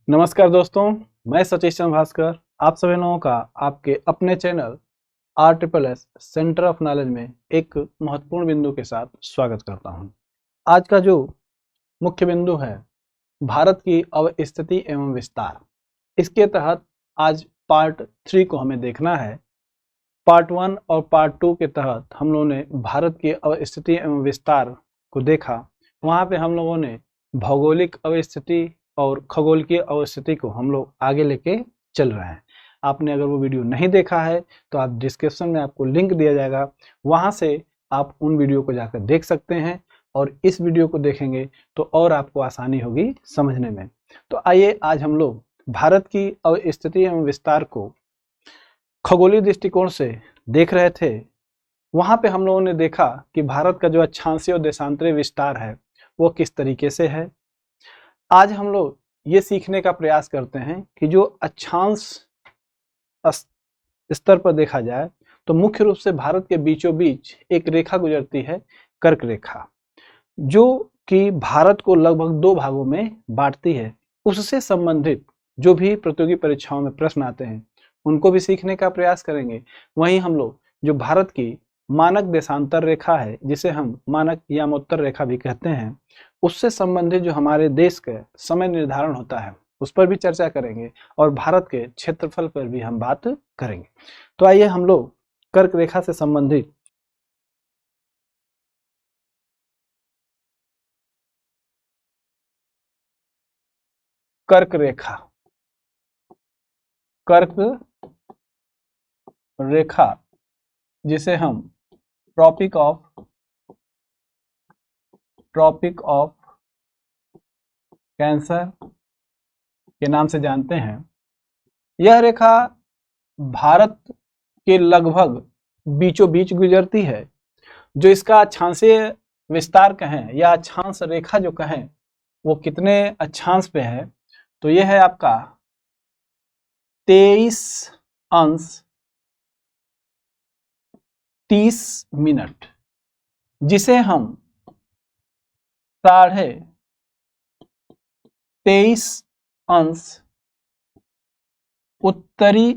नमस्कार दोस्तों, मैं सतीश चंद्र भास्कर आप सभी लोगों का आपके अपने channel RSSS centre of knowledge में एक महत्वपूर्ण बिंदु के साथ स्वागत करता हूं। आज का जो मुख्य बिंदु है भारत की अवस्थिति एवं विस्तार। इसके तहत आज पार्ट 3 को हमें देखना है। पार्ट 1 और पार्ट 2 के तहत हम लोगों ने भारत की अवस्थिति एवं विस्तार को देखा। वहाँ पे हम लोगों ने भौगोलिक अवस्थिति और खगोलीय अवस्थिति को हम लोग आगे लेके चल रहे हैं। आपने अगर वो वीडियो नहीं देखा है तो आप डिस्क्रिप्शन में आपको लिंक दिया जाएगा, वहाँ से आप उन वीडियो को जाकर देख सकते हैं और इस वीडियो को देखेंगे तो और आपको आसानी होगी समझने में। तो आइए आज हम लोग भारत की अवस्थिति एवं विस्तार को खगोलीय दृष्टिकोण से देख रहे थे। वहाँ पे हम लोगों ने देखा कि भारत का जो अक्षांशीय और देशांतरीय विस्तार है वो किस तरीके से है। आज हम लोग ये सीखने का प्रयास करते हैं कि जो अक्षांश स्तर पर देखा जाए तो मुख्य रूप से भारत के बीचों बीच एक रेखा गुजरती है, कर्क रेखा, जो कि भारत को लगभग 2 भागों में बांटती है। उससे संबंधित जो भी प्रतियोगी परीक्षाओं में प्रश्न आते हैं उनको भी सीखने का प्रयास करेंगे। वहीं हम लोग जो भारत की मानक देशांतर रेखा है, जिसे हम मानक यामोत्तर रेखा भी कहते हैं, उससे संबंधित जो हमारे देश का समय निर्धारण होता है उस पर भी चर्चा करेंगे और भारत के क्षेत्रफल पर भी हम बात करेंगे। तो आइए हम लोग कर्क रेखा से संबंधित कर्क रेखा, कर्क रेखा जिसे हम ट्रॉपिक ऑफ कैंसर के नाम से जानते हैं। यह रेखा भारत के लगभग बीचों बीच गुजरती है। जो इसका अक्षांशीय विस्तार कहें या अक्षांश रेखा जो कहें वो कितने अक्षांश पे है, तो यह है आपका 23 अंश 30 मिनट, जिसे हम 23.5 अंश उत्तरी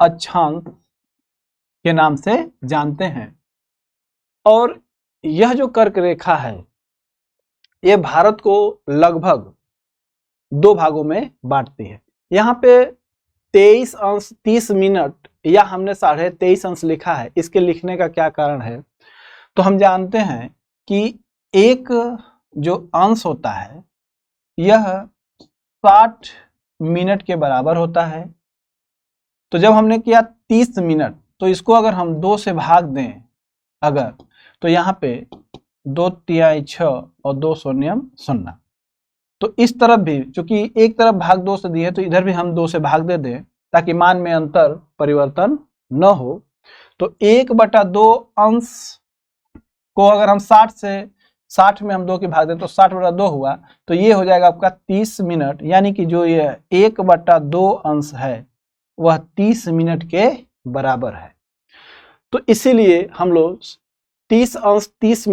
अक्षांश के नाम से जानते हैं। और यह जो कर्क रेखा है यह भारत को लगभग 2 भागों में बांटती है। यहाँ पे 23 अंश 30 मिनट या हमने 23.5 अंश लिखा है। इसके लिखने का क्या कारण है, तो हम जानते हैं कि एक जो अंश होता है यह 60 मिनट के बराबर होता है। तो जब हमने किया 30 मिनट तो इसको अगर हम 2 से भाग दें अगर, तो यहाँ पे 2 तिहाई 6 और 2 शून्यम 0। तो इस तरफ भी चूंकि एक तरफ भाग 2 से दी है तो इधर भी हम 2 से भाग दे दें ताकि मान में अंतर परिवर्तन न हो। तो 1/2 अंश को अगर हम 60 में हम 2 की भाग दें तो 60/2 हुआ, तो ये हो जाएगा आपका 30 मिनट। यानी कि जो ये 1/2 अंश है वह 30 मिनट के बराबर है। तो इसीलिए हम लोग 30 अंश 30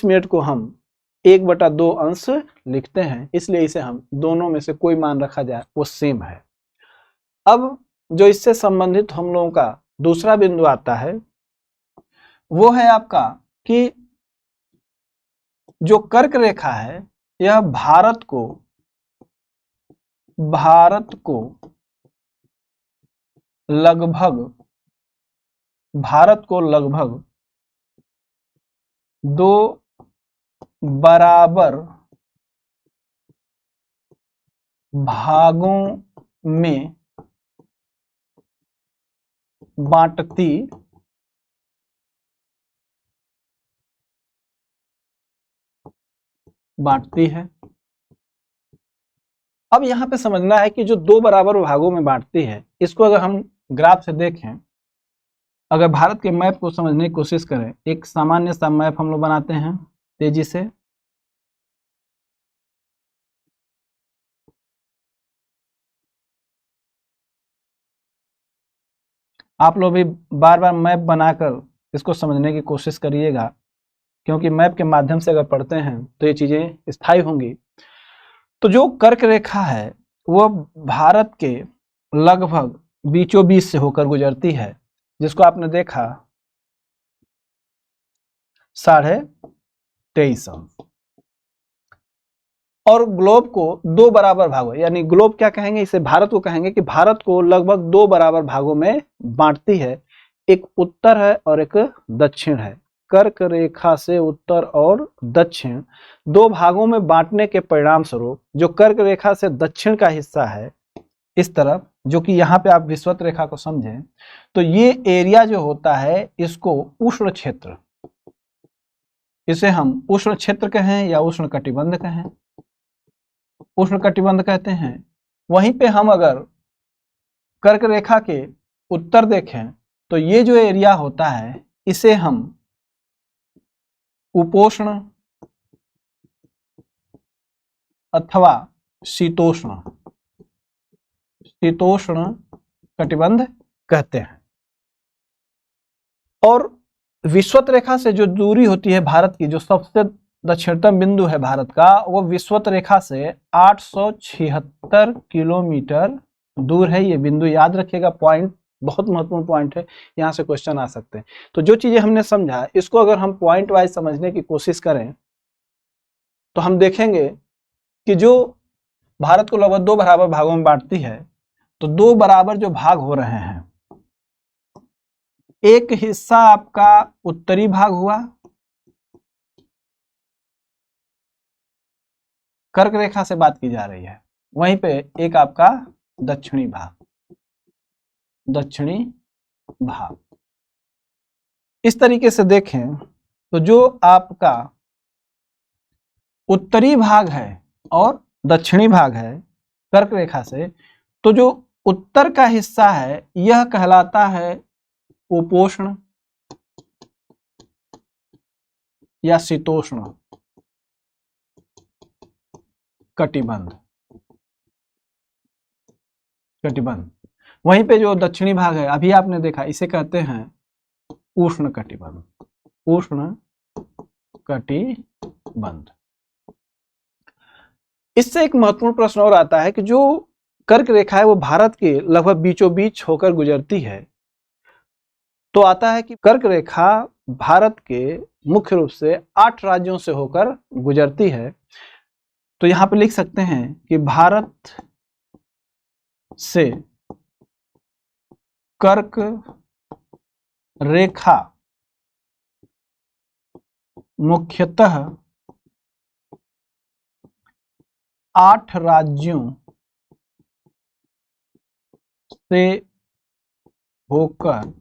मिनट को हम 1/2 अंश लिखते हैं। इसलिए इसे हम दोनों में से कोई मान रखा जाए वो सेम है। अब जो इससे संबंधित हम लोगों का दूसरा बिंदु आता है वो है आपका कि जो कर्क रेखा है यह भारत को लगभग 2 बराबर भागों में बांटती है। अब यहाँ पे समझना है कि जो 2 बराबर भागों में बांटती है, इसको अगर हम ग्राफ से देखें, अगर भारत के मैप को समझने की कोशिश करें, एक सामान्य सा मैप हम लोग बनाते हैं तेजी से। आप लोग भी बार बार मैप बनाकर इसको समझने की कोशिश करिएगा। क्योंकि मैप के माध्यम से अगर पढ़ते हैं तो ये चीजें स्थायी होंगी। तो जो कर्क रेखा है वो भारत के लगभग बीचों बीच से होकर गुजरती है, जिसको आपने देखा 23.5 अंश। और ग्लोब को दो बराबर भागों, यानी ग्लोब क्या कहेंगे, इसे भारत को कहेंगे, कि भारत को लगभग दो बराबर भागों में बांटती है। एक उत्तर है और एक दक्षिण है। कर्क रेखा से उत्तर और दक्षिण दो भागों में बांटने के परिणाम स्वरूप जो कर्क रेखा से दक्षिण का हिस्सा है इस तरफ, जो कि यहाँ पे आप विषुवत रेखा को समझें, तो ये एरिया जो होता है इसको उष्ण क्षेत्र, इसे हम उष्ण क्षेत्र कहें या उष्ण कटिबंध कहें, उष्ण कटिबंध कहते हैं। वहीं पे हम अगर कर्क रेखा के उत्तर देखें तो ये जो एरिया होता है इसे हम उपोष्ण अथवा शीतोष्ण कटिबंध कहते हैं। और विषुवत रेखा से जो दूरी होती है भारत की, जो सबसे दक्षिणतम बिंदु है भारत का, वो विषुवत रेखा से 876 किलोमीटर दूर है। ये बिंदु याद रखिएगा, पॉइंट बहुत महत्वपूर्ण पॉइंट है, यहाँ से क्वेश्चन आ सकते हैं। तो जो चीजें हमने समझा इसको अगर हम पॉइंट वाइज समझने की कोशिश करें तो हम देखेंगे कि जो भारत को लगभग दो बराबर भागों में बांटती है, तो दो बराबर जो भाग हो रहे हैं, एक हिस्सा आपका उत्तरी भाग हुआ, कर्क रेखा से बात की जा रही है, वहीं पे एक आपका दक्षिणी भाग। इस तरीके से देखें तो जो आपका उत्तरी भाग है और दक्षिणी भाग है कर्क रेखा से, तो जो उत्तर का हिस्सा है यह कहलाता है उपोष्ण या शीतोष्ण कटिबंध। वहीं पे जो दक्षिणी भाग है अभी आपने देखा, इसे कहते हैं उष्ण कटिबंध। इससे एक महत्वपूर्ण प्रश्न और आता है कि जो कर्क रेखा है वो भारत के लगभग बीचों बीच होकर गुजरती है। तो आता है कि कर्क रेखा भारत के मुख्य रूप से 8 राज्यों से होकर गुजरती है। तो यहां पे लिख सकते हैं कि भारत से कर्क रेखा मुख्यतः 8 राज्यों से होकर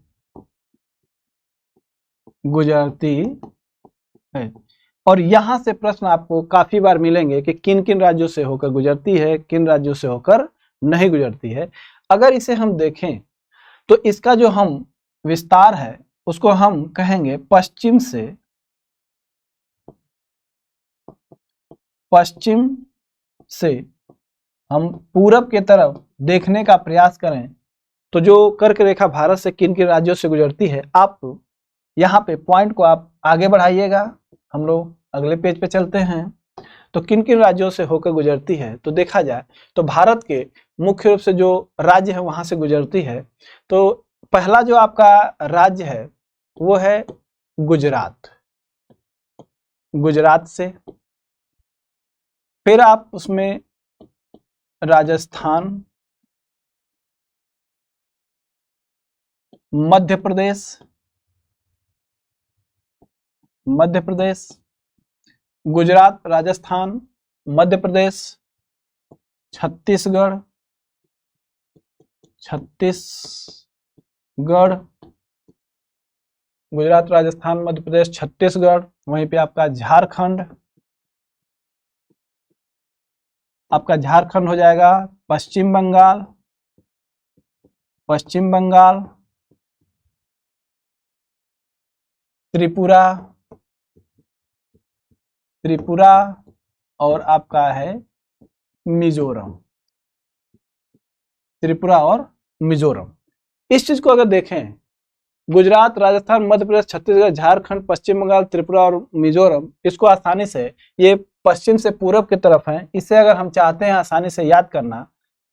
गुजरती है। और यहां से प्रश्न आपको काफी बार मिलेंगे कि किन किन राज्यों से होकर गुजरती है, किन राज्यों से होकर नहीं गुजरती है। अगर इसे हम देखें तो इसका जो हम विस्तार है उसको हम कहेंगे पश्चिम से हम पूरब के तरफ देखने का प्रयास करें तो जो कर्क रेखा भारत से किन किन राज्यों से गुजरती है, आप यहाँ पे पॉइंट को आप आगे बढ़ाइएगा। हम लोग अगले पेज पे चलते हैं। तो किन किन राज्यों से होकर गुजरती है, तो देखा जाए तो भारत के मुख्य रूप से जो राज्य है वहां से गुजरती है। तो पहला जो आपका राज्य है वो है गुजरात से। फिर आप उसमें राजस्थान, मध्य प्रदेश, गुजरात, राजस्थान, मध्य प्रदेश, छत्तीसगढ़, गुजरात, राजस्थान, मध्य प्रदेश, छत्तीसगढ़। वहीं पे आपका झारखंड हो जाएगा, पश्चिम बंगाल, त्रिपुरा और आपका है मिजोरम। त्रिपुरा और मिजोरम। इस चीज को अगर देखें गुजरात, राजस्थान, मध्य प्रदेश, छत्तीसगढ़, झारखंड, पश्चिम बंगाल, त्रिपुरा और मिजोरम, इसको आसानी से, ये पश्चिम से पूरब की तरफ है, इसे अगर हम चाहते हैं आसानी से याद करना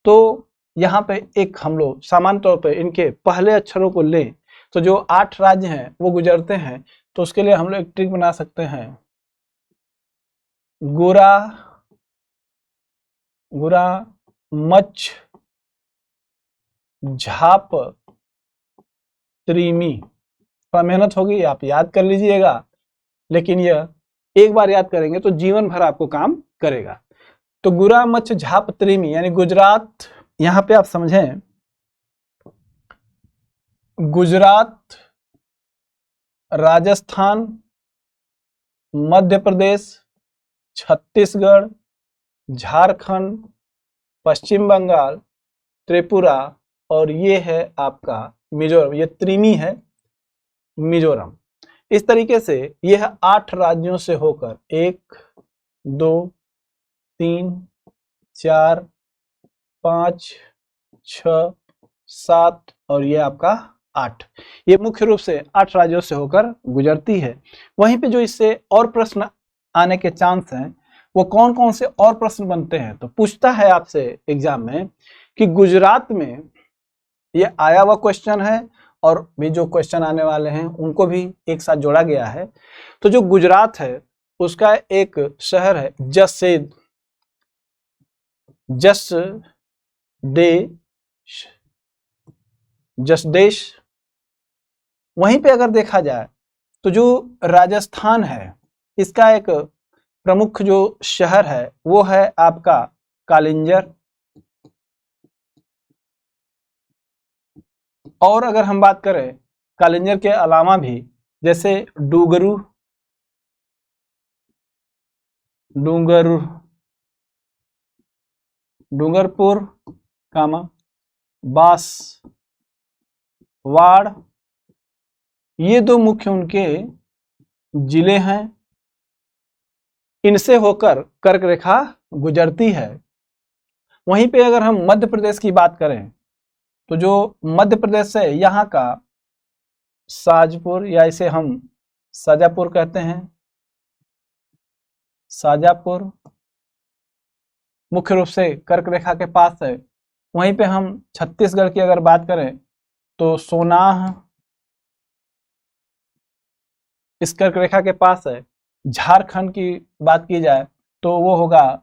तो यहाँ पे एक हम लोग सामान्य तौर पे इनके पहले अक्षरों को लें तो जो 8 राज्य हैं वो गुजरते हैं, तो उसके लिए हम लोग एक ट्रिक बना सकते हैं। गुरा, गुरा, मच्छ, झाप, त्रिमी। थोड़ा मेहनत होगी, आप याद कर लीजिएगा, लेकिन यह एक बार याद करेंगे तो जीवन भर आपको काम करेगा। तो गुरा, मच्छ, झाप, त्रिमी यानी गुजरात, यहां पे आप समझें, गुजरात, राजस्थान, मध्य प्रदेश, छत्तीसगढ़, झारखंड, पश्चिम बंगाल, त्रिपुरा और ये है आपका मिजोरम, ये त्रिमी है मिजोरम। इस तरीके से यह 8 राज्यों से होकर 1, 2, 3, 4, 5, 6, 7 और ये आपका 8, ये मुख्य रूप से 8 राज्यों से होकर गुजरती है। वहीं पे जो इससे और प्रश्न आने के चांस हैं वो कौन कौन से और प्रश्न बनते हैं, तो पूछता है आपसे एग्जाम में कि गुजरात में, ये आया हुआ क्वेश्चन है और भी जो क्वेश्चन आने वाले हैं उनको भी एक साथ जोड़ा गया है। तो जो गुजरात है उसका एक शहर है जसदेश। वहीं पे अगर देखा जाए तो जो राजस्थान है इसका एक प्रमुख जो शहर है वो है आपका कालिंजर। और अगर हम बात करें कालिंजर के अलावा भी, जैसे डूंगरपुर, बांसवाड़, ये 2 मुख्य उनके जिले हैं, इनसे होकर कर्क रेखा गुजरती है। वहीं पे अगर हम मध्य प्रदेश की बात करें तो जो मध्य प्रदेश है यहाँ का साजपुर, या इसे हम साजापुर कहते हैं, साजापुर मुख्य रूप से कर्क रेखा के पास है। वहीं पे हम छत्तीसगढ़ की अगर बात करें तो सोनाह इस कर्क रेखा के पास है। झारखंड की बात की जाए तो वो होगा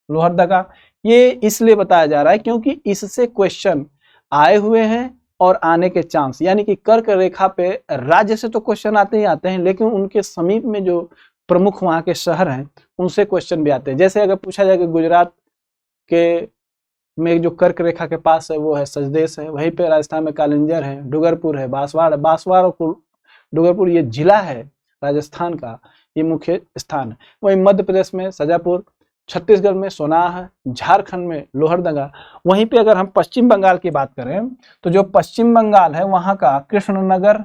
लोहरदगा। ये इसलिए बताया जा रहा है क्योंकि इससे क्वेश्चन आए हुए हैं और आने के चांस, यानी कि कर्क रेखा पे राज्य से तो क्वेश्चन आते ही आते हैं, लेकिन उनके समीप में जो प्रमुख वहां के शहर हैं उनसे क्वेश्चन भी आते हैं। जैसे अगर पूछा जाए कि गुजरात के में जो कर्क रेखा के पास है वो है सजदेश है, वहीं पे राजस्थान में कालिंजर है, डूंगरपुर है, बांसवाड़ और डूंगरपुर ये जिला है राजस्थान का, ये मुख्य स्थान है। वहीं मध्य प्रदेश में सजापुर, छत्तीसगढ़ में सोनाह, झारखंड में लोहरदगा। वहीं पे अगर हम पश्चिम बंगाल की बात करें तो जो पश्चिम बंगाल है वहां का कृष्णनगर,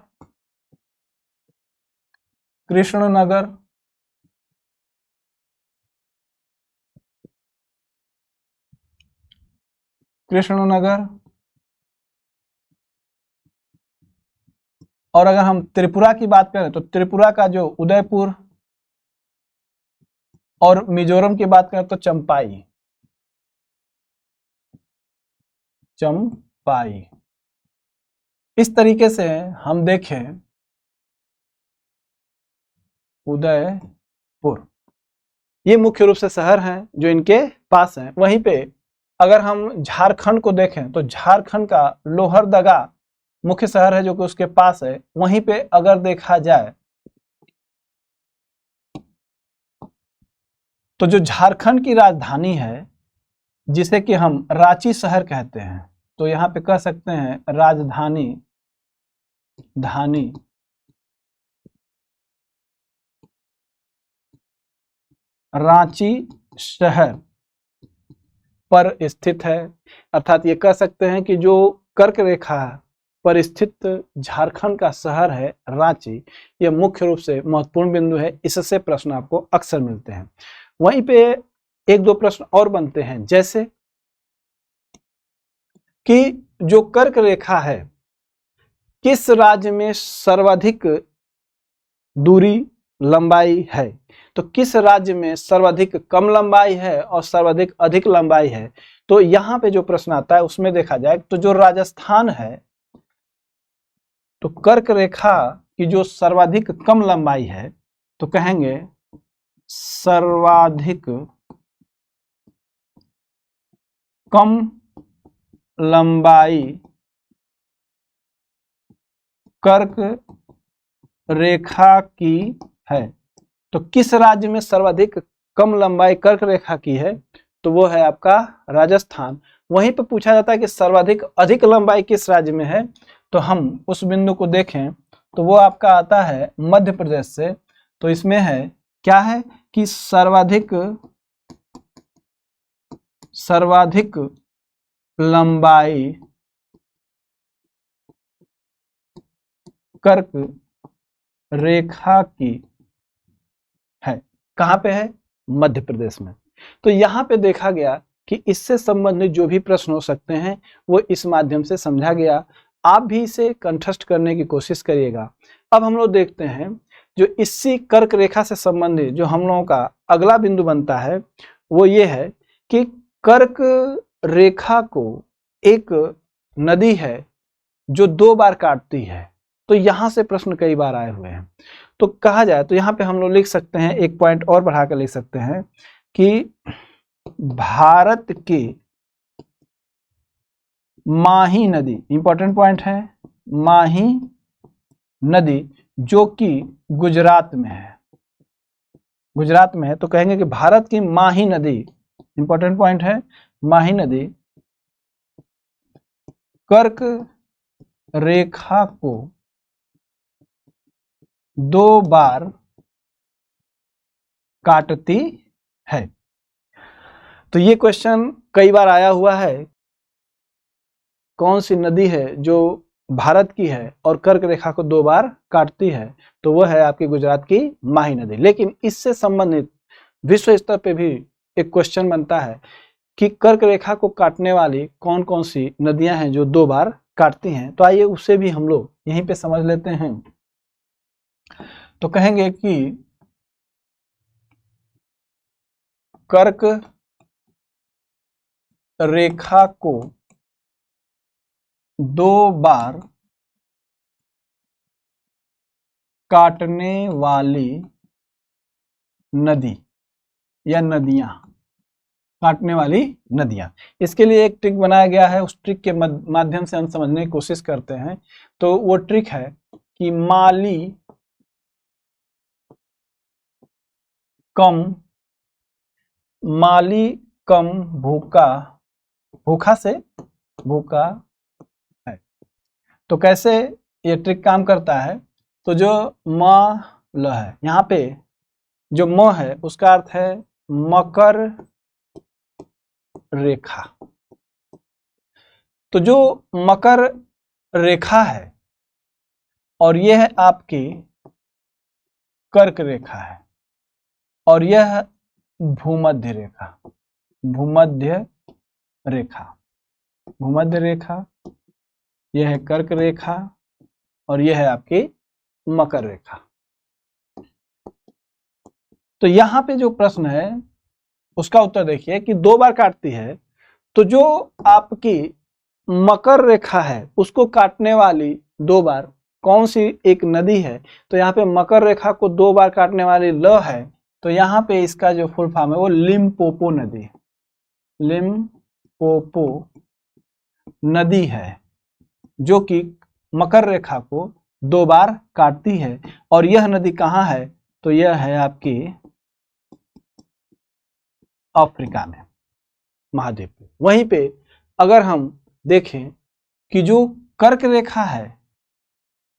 और अगर हम त्रिपुरा की बात करें तो त्रिपुरा का जो उदयपुर, और मिजोरम की बात करें तो चंपाई। इस तरीके से हम देखें उदयपुर, ये मुख्य रूप से शहर हैं जो इनके पास हैं। वहीं पे अगर हम झारखंड को देखें तो झारखंड का लोहरदगा मुख्य शहर है जो कि उसके पास है। वहीं पे अगर देखा जाए तो जो झारखंड की राजधानी है जिसे कि हम रांची शहर कहते हैं, तो यहाँ पे कह सकते हैं रांची शहर पर स्थित है। अर्थात ये कह सकते हैं कि जो कर्क रेखा पर स्थित झारखंड का शहर है रांची, यह मुख्य रूप से महत्वपूर्ण बिंदु है, इससे प्रश्न आपको अक्सर मिलते हैं। वहीं पे 1-2 प्रश्न और बनते हैं, जैसे कि जो कर्क रेखा है किस राज्य में सर्वाधिक दूरी लंबाई है। तो किस राज्य में सर्वाधिक कम लंबाई है और सर्वाधिक अधिक लंबाई है। तो यहाँ पे जो प्रश्न आता है उसमें देखा जाए तो जो राजस्थान है, तो कर्क रेखा की जो सर्वाधिक कम लंबाई है तो कहेंगे सर्वाधिक कम लंबाई कर्क रेखा की है। तो किस राज्य में सर्वाधिक कम लंबाई कर्क रेखा की है, तो वो है आपका राजस्थान। वहीं पे पूछा जाता है कि सर्वाधिक अधिक लंबाई किस राज्य में है, तो हम उस बिंदु को देखें तो वो आपका आता है मध्य प्रदेश से। तो इसमें है क्या है कि सर्वाधिक लंबाई कर्क रेखा की है। कहां पे है? मध्य प्रदेश में। तो यहां पे देखा गया कि इससे संबंधित जो भी प्रश्न हो सकते हैं वो इस माध्यम से समझा गया। आप भी इसे कंठस्थ करने की कोशिश करिएगा। अब हम लोग देखते हैं जो इसी कर्क रेखा से संबंधित जो हम लोगों का अगला बिंदु बनता है वो ये है कि कर्क रेखा को एक नदी है जो 2 बार काटती है। तो यहां से प्रश्न कई बार आए हुए हैं। तो कहा जाए तो यहाँ पे हम लोग लिख सकते हैं, एक पॉइंट और बढ़ाकर लिख सकते हैं कि भारत की माही नदी, इंपॉर्टेंट पॉइंट है, माही नदी जो कि गुजरात में है, गुजरात में है। तो कहेंगे कि भारत की माही नदी, इंपॉर्टेंट पॉइंट है, माही नदी कर्क रेखा को 2 बार काटती है। तो ये क्वेश्चन कई बार आया हुआ है, कौन सी नदी है जो भारत की है और कर्क रेखा को 2 बार काटती है, तो वो है आपकी गुजरात की माही नदी। लेकिन इससे संबंधित विश्व स्तर पे भी एक क्वेश्चन बनता है कि कर्क रेखा को काटने वाली कौन कौन सी नदियां हैं जो 2 बार काटती हैं। तो आइए उसे भी हम लोग यहीं पे समझ लेते हैं। तो कहेंगे कि कर्क रेखा को 2 बार काटने वाली नदी या नदियां, काटने वाली नदियां, इसके लिए एक ट्रिक बनाया गया है। उस ट्रिक के माध्यम से हम समझने की कोशिश करते हैं। तो वो ट्रिक है कि माली कम भूखा, भूखा से भूखा है। तो कैसे ये ट्रिक काम करता है, तो जो म ल है यहाँ पे, जो म है उसका अर्थ है मकर रेखा। तो जो मकर रेखा है और यह है आपकी कर्क रेखा है और यह भूमध्य रेखा, भूमध्य रेखा, भूमध्य रेखा, यह है कर्क रेखा और यह है आपकी मकर रेखा। तो यहां पे जो प्रश्न है उसका उत्तर देखिए कि 2 बार काटती है। तो जो आपकी मकर रेखा है उसको काटने वाली 2 बार कौन सी एक नदी है, तो यहाँ पे मकर रेखा को 2 बार काटने वाली ल है। तो यहाँ पे इसका जो फुल फॉर्म है वो लिम्पोपो नदी, लिम्पोपो नदी है जो कि मकर रेखा को 2 बार काटती है। और यह नदी कहाँ है, तो यह है आपकी अफ्रीका में, महाद्वीप पे। वहीं पे अगर हम देखें कि जो कर्क रेखा है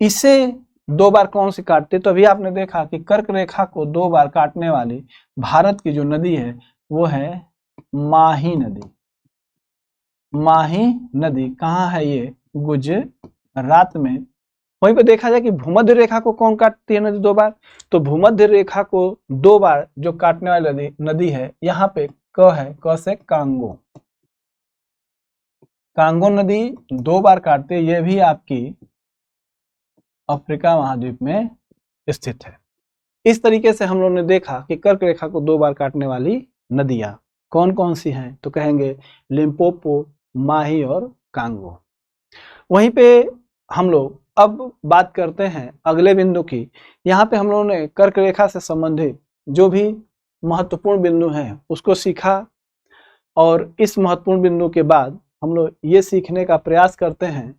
इसे 2 बार कौन सी काटती, तो अभी आपने देखा कि कर्क रेखा को 2 बार काटने वाली भारत की जो नदी है वो है माही नदी। माही नदी कहाँ है, ये गुजरात में। वहीं पे देखा जाए कि भूमध्य रेखा को कौन काटती है नदी 2 बार, तो भूमध्य रेखा को 2 बार जो काटने वाली नदी है यहाँ पे क है, क से कांगो, कांगो नदी 2 बार काटती है, यह भी आपकी अफ्रीका महाद्वीप में स्थित है। इस तरीके से हम लोगों ने देखा कि कर्क रेखा को 2 बार काटने वाली नदियां कौन कौन सी हैं, तो कहेंगे लिम्पोपो, माही और कांगो। वहीं पे हम लोग अब बात करते हैं अगले बिंदु की। यहाँ पे हम लोगों ने कर्क रेखा से संबंधित जो भी महत्वपूर्ण बिंदु हैं उसको सीखा, और इस महत्वपूर्ण बिंदु के बाद हम लोग ये सीखने का प्रयास करते हैं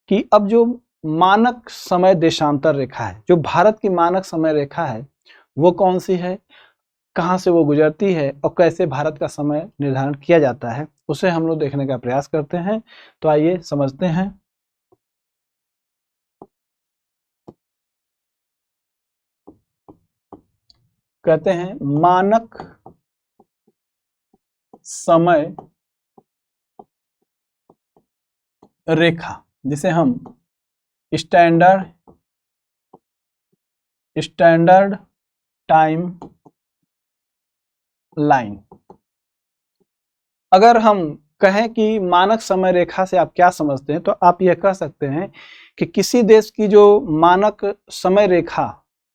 कि अब जो मानक समय देशांतर रेखा है, जो भारत की मानक समय रेखा है, वो कौन सी है, कहाँ से वो गुजरती है और कैसे भारत का समय निर्धारण किया जाता है, उसे हम लोग देखने का प्रयास करते हैं। तो आइए समझते हैं। कहते हैं मानक समय रेखा, जिसे हम स्टैंडर्ड टाइम लाइन। अगर हम कहें कि मानक समय रेखा से आप क्या समझते हैं, तो आप यह कह सकते हैं कि किसी देश की जो मानक समय रेखा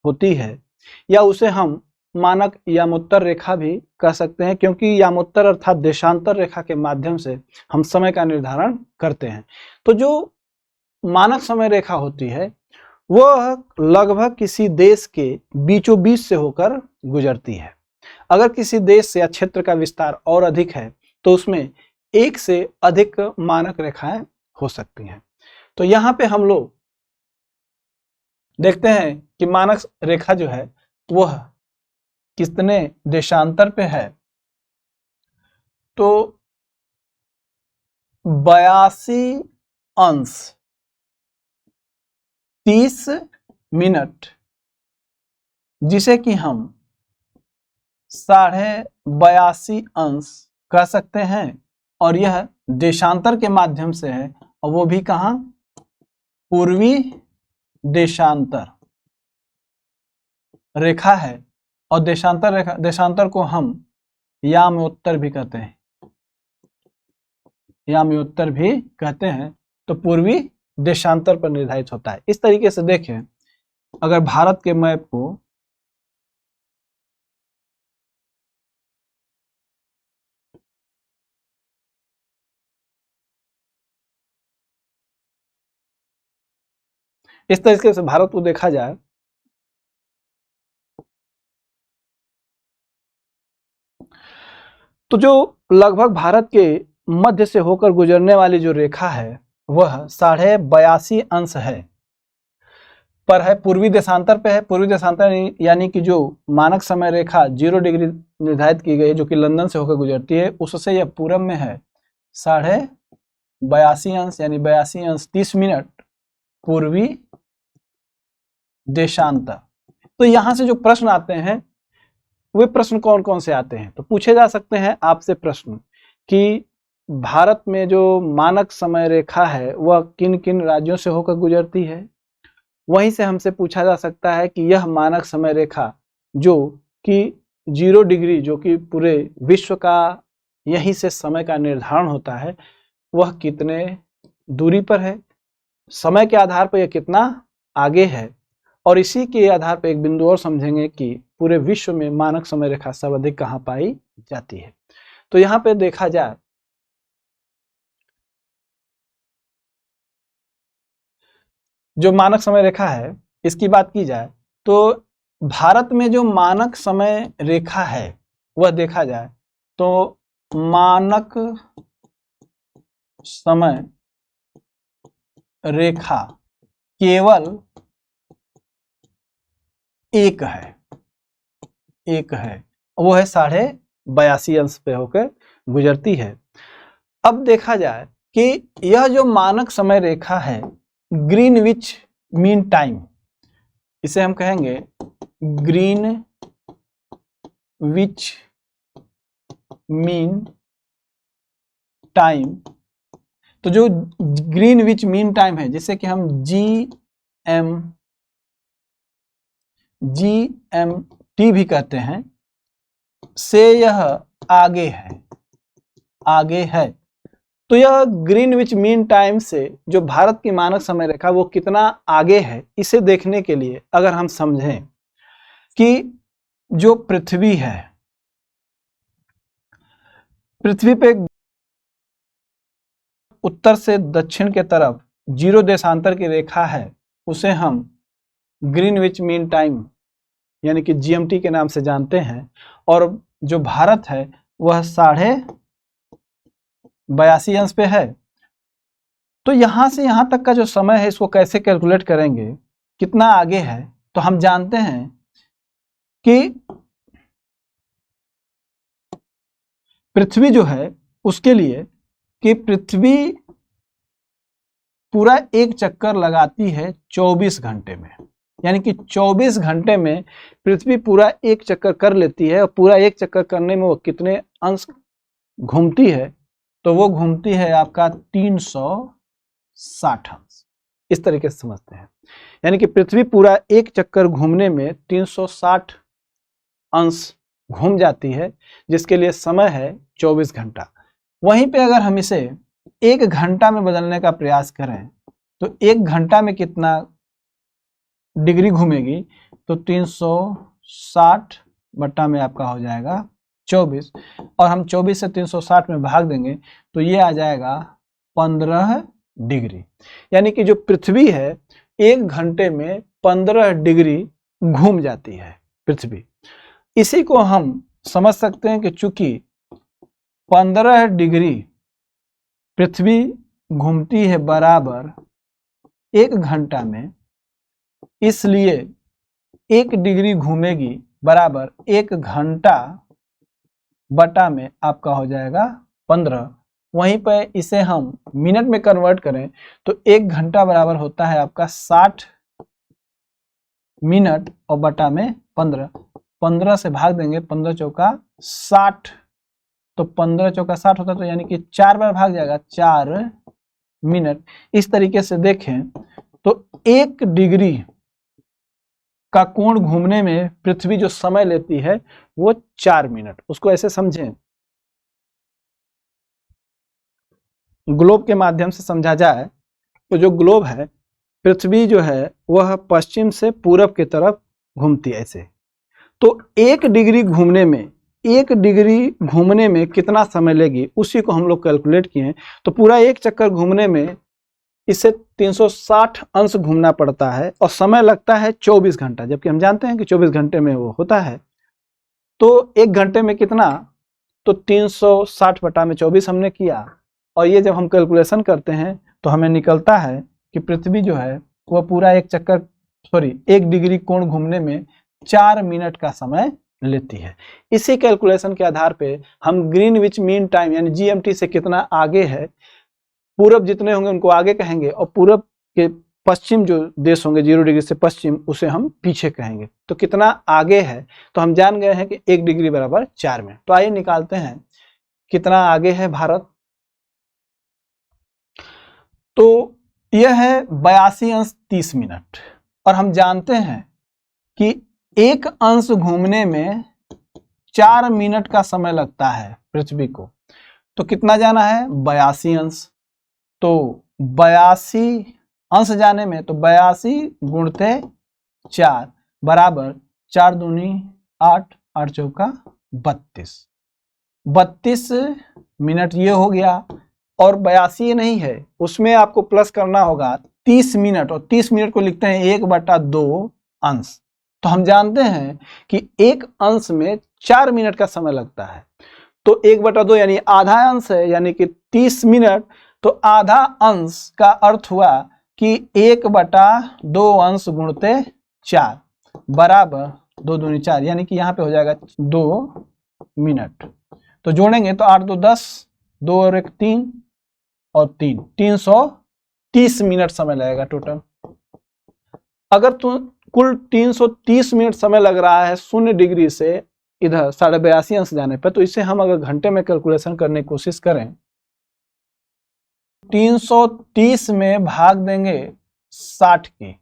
होती है, या उसे हम मानक यामोत्तर रेखा भी कह सकते हैं, क्योंकि यामोत्तर अर्थात देशांतर रेखा के माध्यम से हम समय का निर्धारण करते हैं। तो जो मानक समय रेखा होती है वह लगभग किसी देश के बीचों बीच से होकर गुजरती है। अगर किसी देश या क्षेत्र का विस्तार और अधिक है तो उसमें एक से अधिक मानक रेखाएं हो सकती हैं। तो यहाँ पे हम लोग देखते हैं कि मानक रेखा जो है वह कितने देशांतर पे है, तो 82 अंश 30 मिनट, जिसे कि हम 82.5 अंश कह सकते हैं, और यह देशांतर के माध्यम से है, और वो भी कहाँ, पूर्वी देशांतर रेखा है। और देशांतर को हम याम्योत्तर भी कहते हैं, याम्योत्तर भी कहते हैं। तो पूर्वी देशांतर पर निर्धारित होता है। इस तरीके से देखें, अगर भारत के मैप को इस तरीके से भारत को देखा जाए, तो जो लगभग भारत के मध्य से होकर गुजरने वाली जो रेखा है वह 82.5 अंश है, पर है पूर्वी देशांतर पे है। पूर्वी देशांतर यानी कि जो मानक समय रेखा 0 डिग्री निर्धारित की गई है, जो कि लंदन से होकर गुजरती है, उससे यह पूरब में है 82.5 अंश, यानी 82 अंश 30 मिनट पूर्वी देशांतर। तो यहां से जो प्रश्न आते हैं वे प्रश्न कौन कौन से आते हैं, तो पूछे जा सकते हैं आपसे प्रश्न कि भारत में जो मानक समय रेखा है वह किन किन राज्यों से होकर गुजरती है। वहीं से हमसे पूछा जा सकता है कि यह मानक समय रेखा जो कि 0 डिग्री, जो कि पूरे विश्व का यहीं से समय का निर्धारण होता है, वह कितने दूरी पर है, समय के आधार पर यह कितना आगे है। और इसी के आधार पर एक बिंदु और समझेंगे कि पूरे विश्व में मानक समय रेखा सर्वाधिक कहाँ पाई जाती है। तो यहाँ पे देखा जाए, जो मानक समय रेखा है इसकी बात की जाए, तो भारत में जो मानक समय रेखा है वह देखा जाए तो मानक समय रेखा केवल एक है, वो है 82.5 अंश पे होकर गुजरती है। अब देखा जाए कि यह जो मानक समय रेखा है, ग्रीनविच मीन टाइम, इसे हम कहेंगे ग्रीनविच मीन टाइम। तो जो ग्रीनविच मीन टाइम है, जिसे कि हम GMT भी कहते हैं, से यह आगे है। तो यह ग्रीनविच मीन टाइम से जो भारत की मानक समय रेखा वो कितना आगे है, इसे देखने के लिए अगर हम समझें कि जो पृथ्वी है, पृथ्वी पे उत्तर से दक्षिण के तरफ 0 देशांतर की रेखा है, उसे हम ग्रीनविच मीन टाइम यानी कि जीएमटी के नाम से जानते हैं। और जो भारत है वह 82.5 अंश पे है। तो यहां से यहां तक का जो समय है इसको कैसे कैलकुलेट करेंगे, कितना आगे है, तो हम जानते हैं कि पृथ्वी जो है उसके लिए कि पृथ्वी पूरा एक चक्कर लगाती है 24 घंटे में, यानी कि 24 घंटे में पृथ्वी पूरा एक चक्कर कर लेती है। और पूरा एक चक्कर करने में वो कितने अंश घूमती है, तो वो घूमती है आपका 360 अंश। इस तरीके से समझते हैं, यानी कि पृथ्वी पूरा एक चक्कर घूमने में 360 अंश घूम जाती है, जिसके लिए समय है 24 घंटा। वहीं पे अगर हम इसे 1 घंटा में बदलने का प्रयास करें तो 1 घंटा में कितना डिग्री घूमेगी, तो 360 बट्टा में आपका हो जाएगा 24, और हम 24 से 360 में भाग देंगे तो ये आ जाएगा 15 डिग्री। यानी कि जो पृथ्वी है 1 घंटे में 15 डिग्री घूम जाती है पृथ्वी। इसी को हम समझ सकते हैं कि चूंकि 15 डिग्री पृथ्वी घूमती है बराबर 1 घंटा में, इसलिए 1 डिग्री घूमेगी बराबर 1 घंटा बटा में आपका हो जाएगा 15। वहीं पर इसे हम मिनट में कन्वर्ट करें तो 1 घंटा बराबर होता है आपका 60 मिनट और बटा में 15। 15 से भाग देंगे, 15 चौका 60, तो 15 चौका 60 होता है, तो यानी कि 4 बार भाग जाएगा 4 मिनट। इस तरीके से देखें तो 1 डिग्री का कोण घूमने में पृथ्वी जो समय लेती है वो 4 मिनट। उसको ऐसे समझें, ग्लोब के माध्यम से समझा जाए तो जो ग्लोब है, पृथ्वी जो है वह पश्चिम से पूरब की तरफ घूमती है ऐसे। तो 1 डिग्री घूमने में, 1 डिग्री घूमने में कितना समय लेगी उसी को हम लोग कैलकुलेट किए हैं। तो पूरा एक चक्कर घूमने में इसे 360 अंश घूमना पड़ता है और समय लगता है 24 घंटा, जबकि हम जानते हैं कि 24 घंटे में वो होता है। तो 1 घंटे में कितना, तो 360 बटा में 24 हमने किया, और ये जब हम कैलकुलेशन करते हैं तो हमें निकलता है कि पृथ्वी जो है वह पूरा एक चक्कर 1 डिग्री कोण घूमने में 4 मिनट का समय लेती है। इसी कैलकुलेशन के आधार पे हम ग्रीनविच मीन टाइम यानी जीएमटी से कितना आगे है, पूरब जितने होंगे उनको आगे कहेंगे, और पूरब के पश्चिम जो देश होंगे 0 डिग्री से पश्चिम, उसे हम पीछे कहेंगे। तो कितना आगे है, तो हम जान गए हैं कि 1 डिग्री बराबर 4 मिनट। तो आइए निकालते हैं कितना आगे है भारत। तो यह है 82 अंश 30 मिनट, और हम जानते हैं कि 1 अंश घूमने में 4 मिनट का समय लगता है पृथ्वी को। तो कितना जाना है, 82 अंश। तो 82 अंश जाने में तो 82 गुणते 4 बराबर 4 दूनी 8, 8 चौका 32, 32 मिनट ये हो गया। और 82 नहीं है, उसमें आपको प्लस करना होगा 30 मिनट, और 30 मिनट को लिखते हैं 1/2 अंश। तो हम जानते हैं कि 1 अंश में 4 मिनट का समय लगता है, तो 1/2 यानी आधा अंश है, यानी कि 30 मिनट। तो आधा अंश का अर्थ हुआ कि 1/2 अंश गुणते 4 बराबर 2 दूनी 4, यानी कि यहाँ पे हो जाएगा 2 मिनट। तो जोड़ेंगे तो 8 2 10, 2 और 1 3 और 3, 330 मिनट समय लगेगा टोटल। अगर कुल 330 मिनट समय लग रहा है 0 डिग्री से इधर 82.5 अंश जाने पर, तो इसे हम अगर घंटे में कैलकुलेशन करने की कोशिश करें, 330 में भाग देंगे 60 की,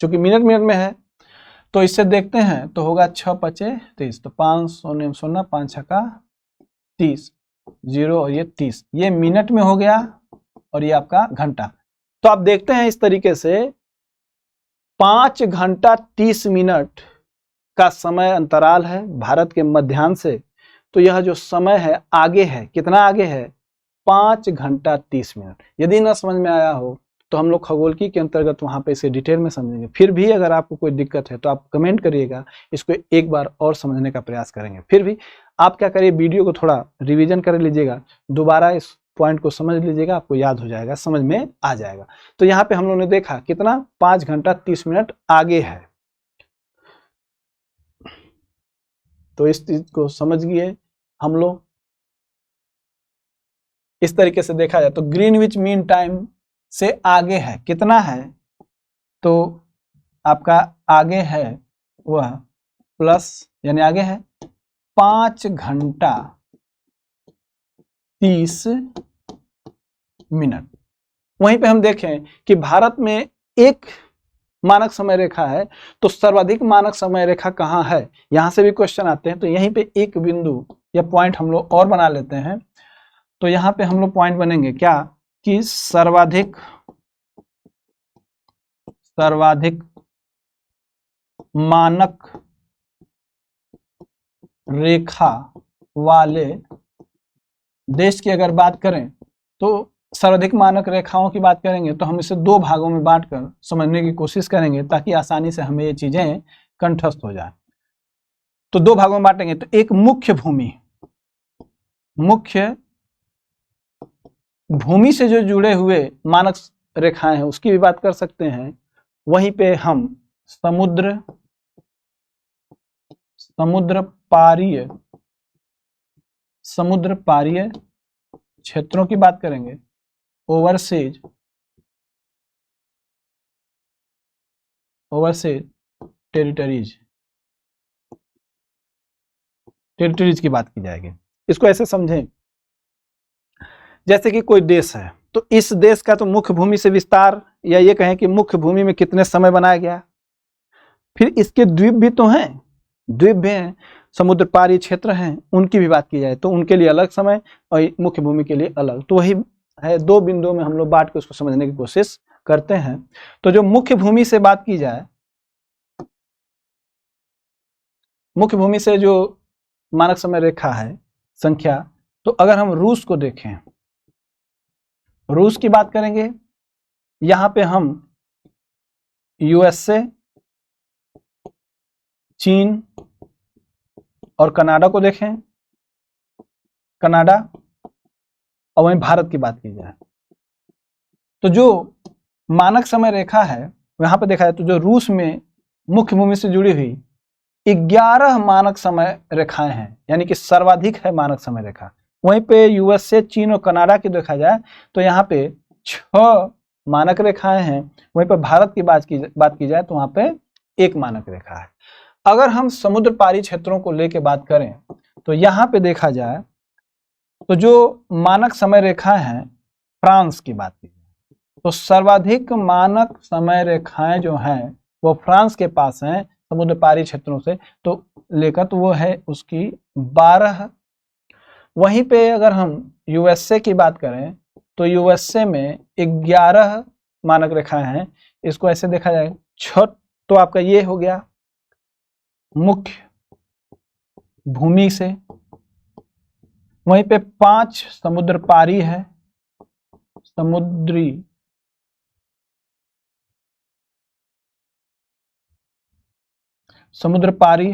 चूंकि मिनट मिनट में है, तो इससे देखते हैं तो होगा 6 5 30, तो 5 0 0 5 6 30, 0 और ये 30, ये मिनट में हो गया और ये आपका घंटा। तो आप देखते हैं इस तरीके से 5 घंटा 30 मिनट का समय अंतराल है भारत के मध्याह्न से। तो यह जो समय है आगे है, कितना आगे है? 5 घंटा 30 मिनट। यदि ना समझ में आया हो तो हम लोग खगोलकी के अंतर्गत वहां पे इसे डिटेल में समझेंगे। फिर भी अगर आपको कोई दिक्कत है तो आप कमेंट करिएगा, इसको एक बार और समझने का प्रयास करेंगे। फिर भी आप क्या करिए, वीडियो को थोड़ा रिवीजन कर लीजिएगा, दोबारा इस पॉइंट को समझ लीजिएगा, आपको याद हो जाएगा, समझ में आ जाएगा। तो यहाँ पे हम लोगों ने देखा कितना, 5 घंटा 30 मिनट आगे है। तो इस चीज को समझ गए हम लोग। इस तरीके से देखा जाए तो ग्रीनविच मीन टाइम से आगे है, कितना है? तो आपका आगे है वह प्लस, यानी आगे है 5 घंटा 30 मिनट। वहीं पे हम देखें कि भारत में एक मानक समय रेखा है, तो सर्वाधिक मानक समय रेखा कहाँ है? यहां से भी क्वेश्चन आते हैं। तो यहीं पे एक बिंदु या पॉइंट हम लोग और बना लेते हैं। तो यहाँ पे हम लोग पॉइंट बनेंगे क्या, कि सर्वाधिक मानक रेखा वाले देश की अगर बात करें, तो सर्वाधिक मानक रेखाओं की बात करेंगे तो हम इसे 2 भागों में बांटकर समझने की कोशिश करेंगे, ताकि आसानी से हमें ये चीजें कंठस्थ हो जाए। तो 2 भागों में बांटेंगे। तो एक मुख्य भूमि से जो जुड़े हुए मानक रेखाएं हैं उसकी भी बात कर सकते हैं। वहीं पे हम समुद्र पारीय क्षेत्रों की बात करेंगे, ओवरसीज टेरिटरीज की बात की जाएगी। इसको ऐसे समझें, जैसे कि कोई देश है, तो इस देश का तो मुख्य भूमि से विस्तार, या ये कहें कि मुख्य भूमि में कितने समय बनाया गया। फिर इसके द्वीप भी तो हैं, द्वीप भी हैं, समुद्र पारी क्षेत्र हैं, उनकी भी बात की जाए तो उनके लिए अलग समय और मुख्य भूमि के लिए अलग। तो वही है, 2 बिंदुओं में हम लोग बांट के उसको समझने की कोशिश करते हैं। तो जो मुख्य भूमि से बात की जाए, मुख्य भूमि से जो मानक समय रेखा है संख्या, तो अगर हम रूस को देखें, रूस की बात करेंगे, यहां पे हम यूएसए, चीन और कनाडा को देखें, कनाडा, और वहीं भारत की बात की जाए तो जो मानक समय रेखा है वहां पे देखा जाए तो जो रूस में मुख्य भूमि से जुड़ी हुई 11 मानक समय रेखाएं हैं, यानी कि सर्वाधिक है मानक समय रेखा। वहीं पे यूएसए, चीन और कनाडा की देखा जाए तो यहाँ पे 6 मानक रेखाएं हैं। वहीं पे भारत की बात की जाए तो वहां पे 1 मानक रेखा है। अगर हम समुद्र पारी क्षेत्रों को लेके बात करें तो यहाँ पे देखा जाए तो जो मानक समय रेखा है, फ्रांस की बात की जाए तो सर्वाधिक मानक समय रेखाएं जो हैं वो फ्रांस के पास हैं समुद्र पारी क्षेत्रों से तो लेकर, तो वो है उसकी 12। वहीं पे अगर हम यूएसए की बात करें तो यूएसए में 11 मानक रेखाएं हैं। इसको ऐसे देखा जाए, तो आपका ये हो गया मुख्य भूमि से। वहीं पे 5 समुद्र पारी है, समुद्र पारी,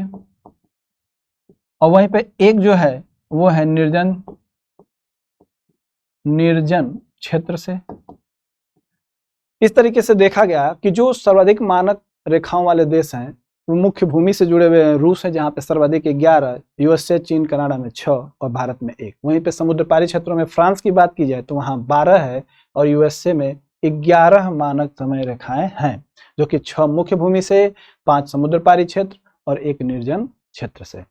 और वहीं पे एक जो है वो है निर्जन क्षेत्र से। इस तरीके से देखा गया कि जो सर्वाधिक मानक रेखाओं वाले देश हैं वो मुख्य भूमि से जुड़े हुए हैं। रूस है जहां पे सर्वाधिक 11, यूएसए, चीन, कनाडा में 6 और भारत में 1। वहीं पे समुद्र पारी क्षेत्रों में फ्रांस की बात की जाए तो वहां 12 है और यूएसए में 11 मानक समय रेखाएं हैं, जो कि 6 मुख्य भूमि से, 5 समुद्र पारी क्षेत्र और 1 निर्जन क्षेत्र से।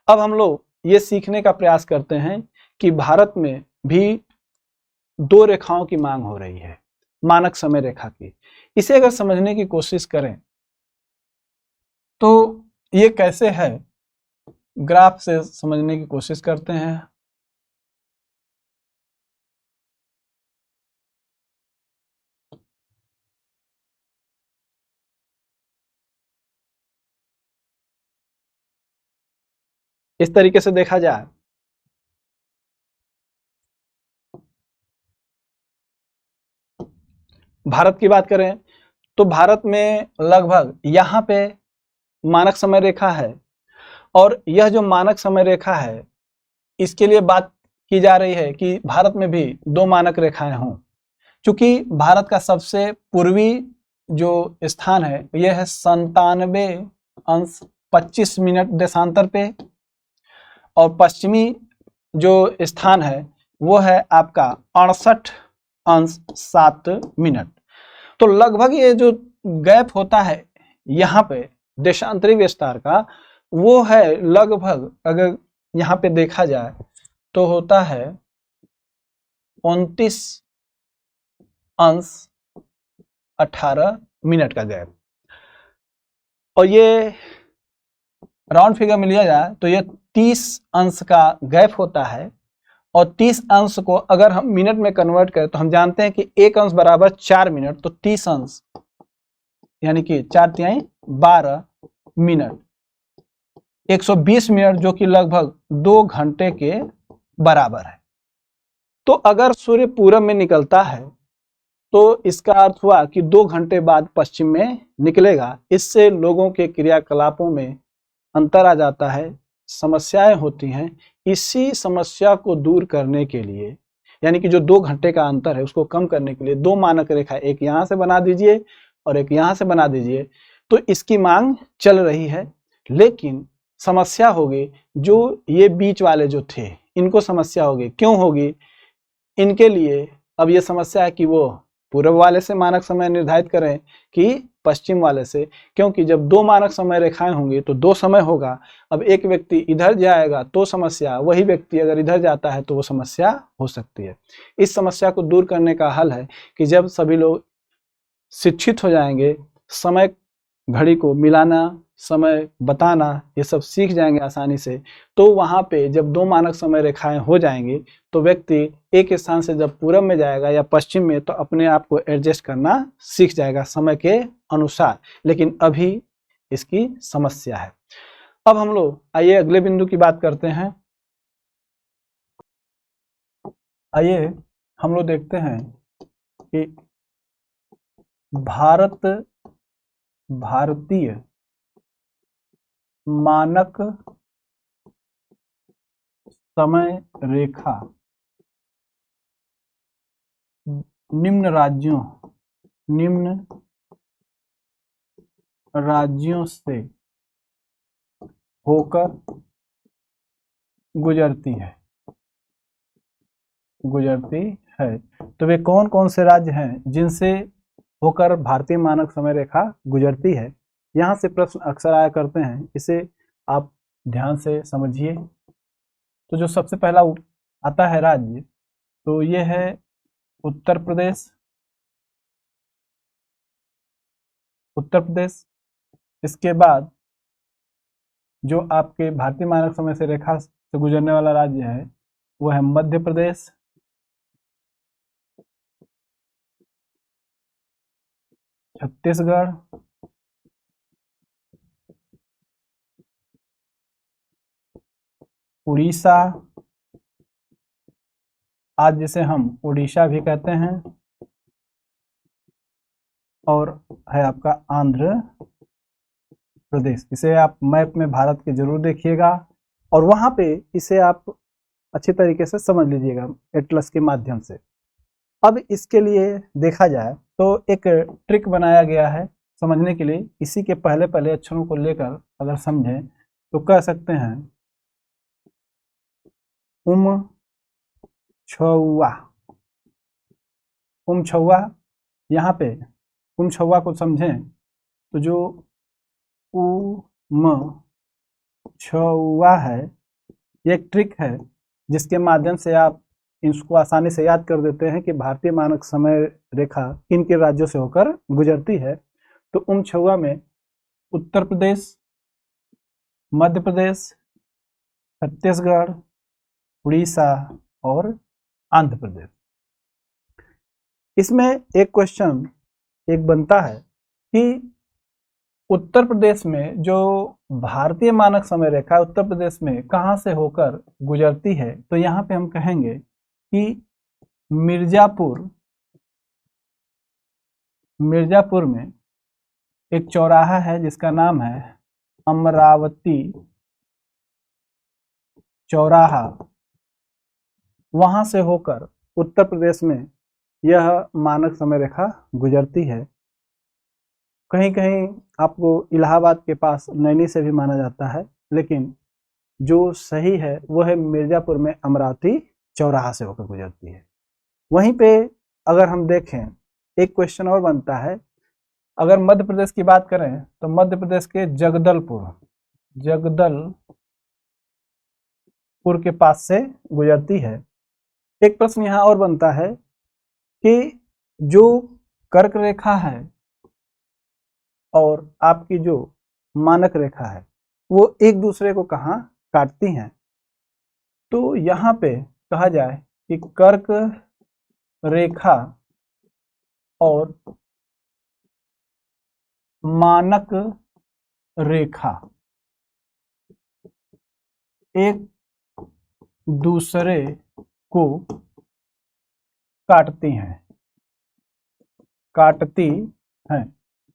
अब हम लोग ये सीखने का प्रयास करते हैं कि भारत में भी 2 रेखाओं की मांग हो रही है, मानक समय रेखा की। इसे अगर समझने की कोशिश करें तो ये कैसे है, ग्राफ से समझने की कोशिश करते हैं। इस तरीके से देखा जाए भारत की बात करें तो भारत में लगभग यहाँ पे मानक समय रेखा है, और यह जो मानक समय रेखा है इसके लिए बात की जा रही है कि भारत में भी 2 मानक रेखाएं हों। चूंकि भारत का सबसे पूर्वी जो स्थान है यह है 97°25' देशांतर पे, और पश्चिमी जो स्थान है वो है आपका 68°7'। तो लगभग ये जो गैप होता है यहाँ पे देशांतरी विस्तार का, वो है लगभग, अगर यहाँ पे देखा जाए तो होता है 29°18' का गैप। और ये राउंड फिगर में लिया जाए तो ये 30° का गैप होता है, और 30° को अगर हम मिनट में कन्वर्ट करें तो हम जानते हैं कि 1 अंश बराबर 4 मिनट, तो 30° यानी कि 4×3 12 मिनट, 120 मिनट, जो कि लगभग 2 घंटे के बराबर है। तो अगर सूर्य पूरब में निकलता है तो इसका अर्थ हुआ कि 2 घंटे बाद पश्चिम में निकलेगा। इससे लोगों के क्रियाकलापों में अंतर आ जाता है, समस्याएं होती हैं। इसी समस्या को दूर करने के लिए, यानी कि जो 2 घंटे का अंतर है उसको कम करने के लिए 2 मानक रेखा, एक यहाँ से बना दीजिए और एक यहाँ से बना दीजिए, तो इसकी मांग चल रही है। लेकिन समस्या होगी जो ये बीच वाले जो थे इनको समस्या होगी। क्यों होगी? इनके लिए अब ये समस्या है कि वो पूर्व वाले से मानक समय निर्धारित करें कि पश्चिम वाले से, क्योंकि जब 2 मानक समय रेखाएं होंगी तो 2 समय होगा। अब एक व्यक्ति इधर जाएगा तो समस्या, वही व्यक्ति अगर इधर जाता है तो वो समस्या हो सकती है। इस समस्या को दूर करने का हल है कि जब सभी लोग शिक्षित हो जाएंगे, समय घड़ी को मिलाना, समय बताना, ये सब सीख जाएंगे आसानी से, तो वहाँ पे जब 2 मानक समय रेखाएं हो जाएंगी तो व्यक्ति एक स्थान से जब पूरब में जाएगा या पश्चिम में तो अपने आप को एडजस्ट करना सीख जाएगा समय के अनुसार। लेकिन अभी इसकी समस्या है। अब हम लोग आइए अगले बिंदु की बात करते हैं। आइए हम लोग देखते हैं कि भारतीय मानक समय रेखा निम्न राज्यों से होकर गुजरती है। तो वे कौन कौन से राज्य हैं जिनसे होकर भारतीय मानक समय रेखा गुजरती है? यहाँ से प्रश्न अक्सर आया करते हैं, इसे आप ध्यान से समझिए। तो जो सबसे पहला आता है राज्य, तो ये है उत्तर प्रदेश। इसके बाद जो आपके भारतीय मानक समय से रेखा से गुजरने वाला राज्य है वो है मध्य प्रदेश। छत्तीसगढ़, उड़ीसा, आज जिसे हम उड़ीसा भी कहते हैं, और है आपका आंध्र प्रदेश। इसे आप मैप में भारत के जरूर देखिएगा और वहां पे इसे आप अच्छी तरीके से समझ लीजिएगा एटलस के माध्यम से। अब इसके लिए देखा जाए तो एक ट्रिक बनाया गया है समझने के लिए। इसी के पहले पहले अक्षरों को लेकर अगर समझें तो कह सकते हैं छौवा। यहाँ पे छौवा को समझें तो जो छौवा है ये एक ट्रिक है जिसके माध्यम से आप इसको आसानी से याद कर देते हैं कि भारतीय मानक समय रेखा किन के राज्यों से होकर गुजरती है। तो छौवा में उत्तर प्रदेश, मध्य प्रदेश, छत्तीसगढ़, उड़ीसा और आंध्र प्रदेश। इसमें एक क्वेश्चन एक बनता है कि उत्तर प्रदेश में जो भारतीय मानक समय रेखा उत्तर प्रदेश में कहाँ से होकर गुजरती है, तो यहाँ पे हम कहेंगे कि मिर्जापुर में एक चौराहा है जिसका नाम है अमरावती चौराहा। वहां से होकर उत्तर प्रदेश में यह मानक समय रेखा गुजरती है। कहीं कहीं आपको इलाहाबाद के पास नैनी से भी माना जाता है, लेकिन जो सही है वो है मिर्जापुर में अमरावती चौराहा से होकर गुजरती है। वहीं पे अगर हम देखें, एक क्वेश्चन और बनता है, अगर मध्य प्रदेश की बात करें तो मध्य प्रदेश के जगदलपुर के पास से गुजरती है। एक प्रश्न यहाँ और बनता है कि जो कर्क रेखा है और आपकी जो मानक रेखा है वो एक दूसरे को कहाँ काटती हैं, तो यहाँ पे कहा जाए कि कर्क रेखा और मानक रेखा एक दूसरे को काटती हैं।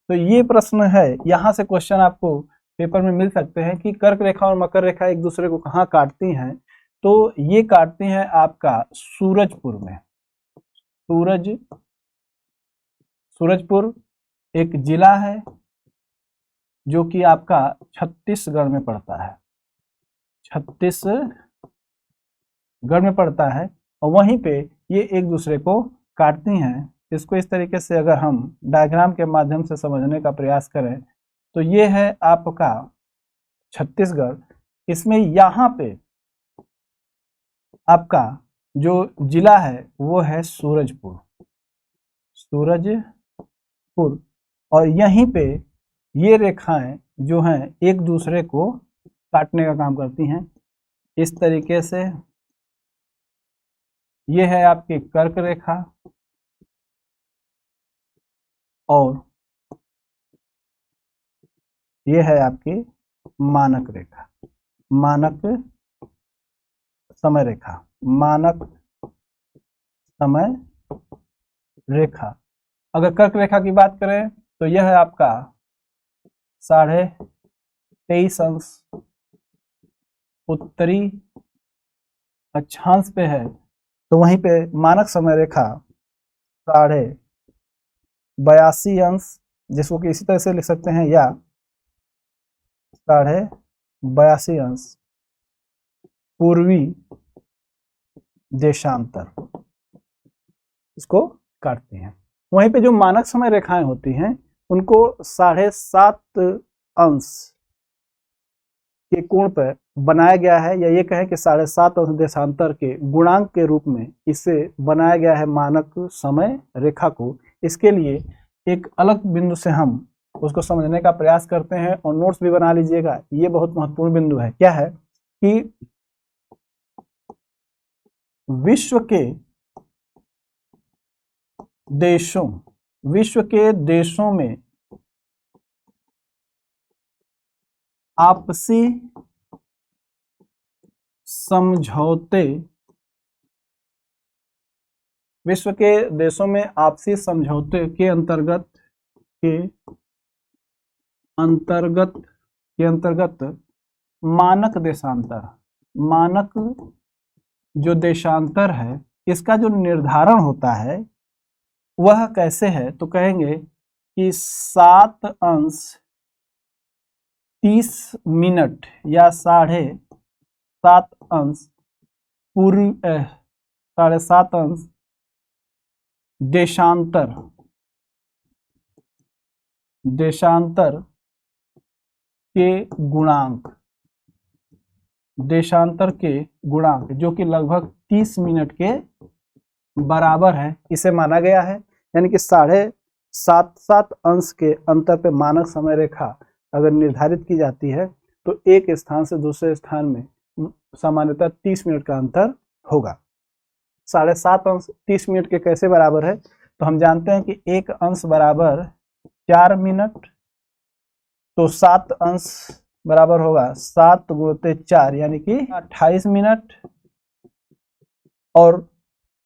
तो ये प्रश्न है, यहाँ से क्वेश्चन आपको पेपर में मिल सकते हैं कि कर्क रेखा और मकर रेखा एक दूसरे को कहाँ काटती हैं। तो ये काटती हैं आपका सूरजपुर में। सूरजपुर एक जिला है जो कि आपका छत्तीसगढ़ में पड़ता है, और वहीं पे ये एक दूसरे को काटती हैं। इसको इस तरीके से अगर हम डायग्राम के माध्यम से समझने का प्रयास करें तो ये है आपका छत्तीसगढ़। इसमें यहाँ पे आपका जो जिला है वो है सूरजपुर, और यहीं पे ये रेखाएं जो हैं एक दूसरे को काटने का काम करती हैं। इस तरीके से ये है आपकी कर्क रेखा और ये है आपकी मानक रेखा, मानक समय रेखा। अगर कर्क रेखा की बात करें तो यह है आपका 23.5 अंश उत्तरी अक्षांश पे है, तो वहीं पे मानक समय रेखा 82.5 अंश, जिसको कि इसी तरह से लिख सकते हैं, या 82.5 अंश पूर्वी देशांतर, इसको काटते हैं। वहीं पे जो मानक समय रेखाएं होती हैं उनको 7.5 अंश के कोण पर बनाया गया है, या ये कहें कि 7.5 अंश देशांतर के गुणांक के रूप में इसे बनाया गया है मानक समय रेखा को। इसके लिए एक अलग बिंदु से हम उसको समझने का प्रयास करते हैं और नोट्स भी बना लीजिएगा। ये बहुत महत्वपूर्ण बिंदु है। क्या है कि विश्व के देशों में आपसी समझौते के अंतर्गत मानक जो देशांतर है इसका जो निर्धारण होता है वह कैसे है, तो कहेंगे कि 7 अंश 30 मिनट या 7.5 अंश 7.5 अंश देशांतर के गुणांक जो कि लगभग 30 मिनट के बराबर है, इसे माना गया है। यानी कि 7.5 अंश के अंतर पे मानक समय रेखा अगर निर्धारित की जाती है तो एक स्थान से दूसरे स्थान में सामान्यतः 30 मिनट का अंतर होगा। 7.5 अंश 30 मिनट के कैसे बराबर है, तो हम जानते हैं कि एक अंश बराबर 4 मिनट तो 7 अंश बराबर होगा 7 गुणित 4 यानी कि 28 मिनट, और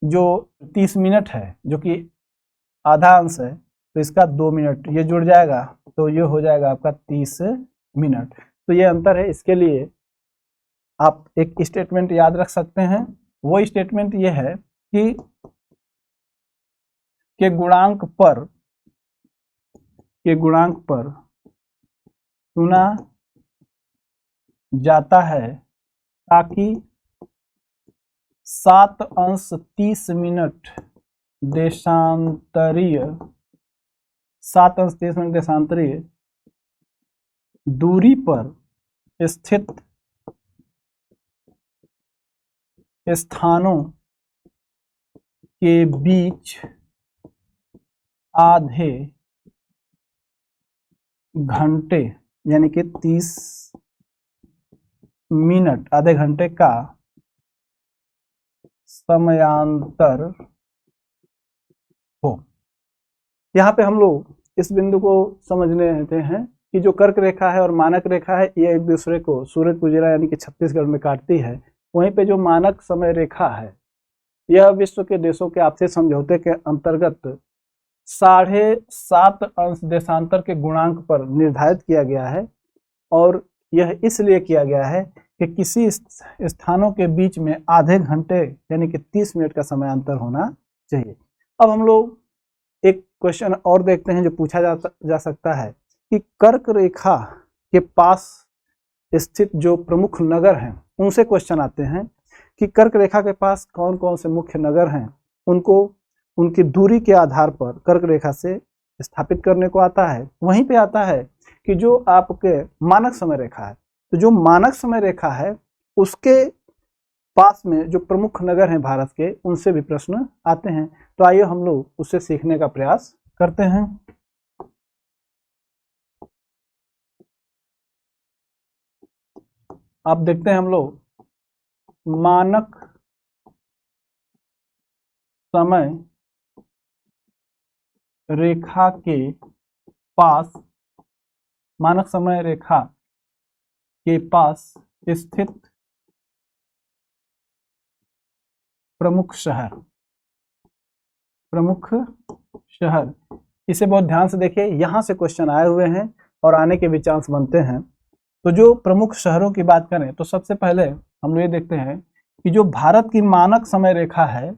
जो 30 मिनट है जो कि आधा अंश है तो इसका 2 मिनट ये जुड़ जाएगा, तो ये हो जाएगा आपका 30 मिनट। तो ये अंतर है। इसके लिए आप एक स्टेटमेंट याद रख सकते हैं। वो स्टेटमेंट ये है कि के गुणांक पर चुना जाता है ताकि 7 अंश 30 मिनट देशांतरीय 7 अंश 30 मिनट देशांतरीय दूरी पर स्थित स्थानों के बीच आधे घंटे यानी कि 30 मिनट आधे घंटे का समयांतर हो। यहाँ पे हम लोग इस बिंदु को समझने देते हैं कि जो कर्क रेखा है और मानक रेखा है ये एक दूसरे को सूरज कुजिरा यानी कि छत्तीसगढ़ में काटती है। वहीं पे जो मानक समय रेखा है यह विश्व के देशों के आपसी समझौते के अंतर्गत 7.5 अंश देशांतर के गुणांक पर निर्धारित किया गया है, और यह इसलिए किया गया है कि किसी स्थानों के बीच में आधे घंटे यानी कि 30 मिनट का समयांतर होना चाहिए। अब हम लोग एक क्वेश्चन और देखते हैं जो पूछा जा सकता है कि कर्क रेखा के पास स्थित जो प्रमुख नगर हैं उनसे क्वेश्चन आते हैं कि कर्क रेखा के पास कौन कौन से मुख्य नगर हैं, उनको उनकी दूरी के आधार पर कर्क रेखा से स्थापित करने को आता है। वहीं पे आता है कि जो आपके मानक समय रेखा है, तो जो मानक समय रेखा है उसके पास में जो प्रमुख नगर हैं भारत के उनसे भी प्रश्न आते हैं। तो आइए हम लोग उससे सीखने का प्रयास करते हैं। आप देखते हैं हम लोग मानक समय रेखा के पास मानक समय रेखा के पास स्थित प्रमुख शहर इसे बहुत ध्यान से देखिए, यहां से क्वेश्चन आए हुए हैं और आने के भी चांस बनते हैं। तो जो प्रमुख शहरों की बात करें तो सबसे पहले हम लोग ये देखते हैं कि जो भारत की मानक समय रेखा है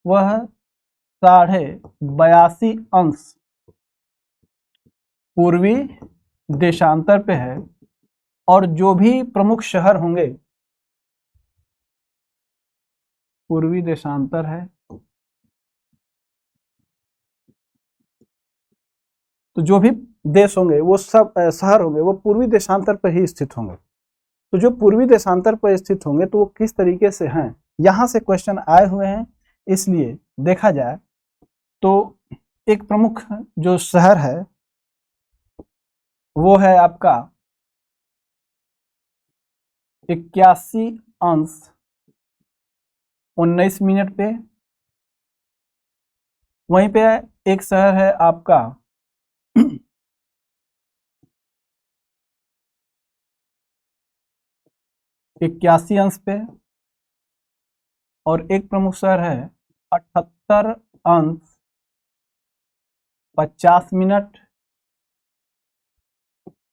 वह 82.5 अंश पूर्वी देशांतर पे है, और जो भी प्रमुख शहर होंगे पूर्वी देशांतर है, तो जो भी देश होंगे वो सब शहर होंगे वो पूर्वी देशांतर पर ही स्थित होंगे। तो जो पूर्वी देशांतर पर स्थित होंगे तो वो किस तरीके से हैं, यहां से क्वेश्चन आए हुए हैं। इसलिए देखा जाए तो एक प्रमुख जो शहर है वो है आपका 81 अंश 19 मिनट पे। वहीं पे एक शहर है आपका 81 अंश पे, और एक प्रमुख शहर है 78 अंश 50 मिनट।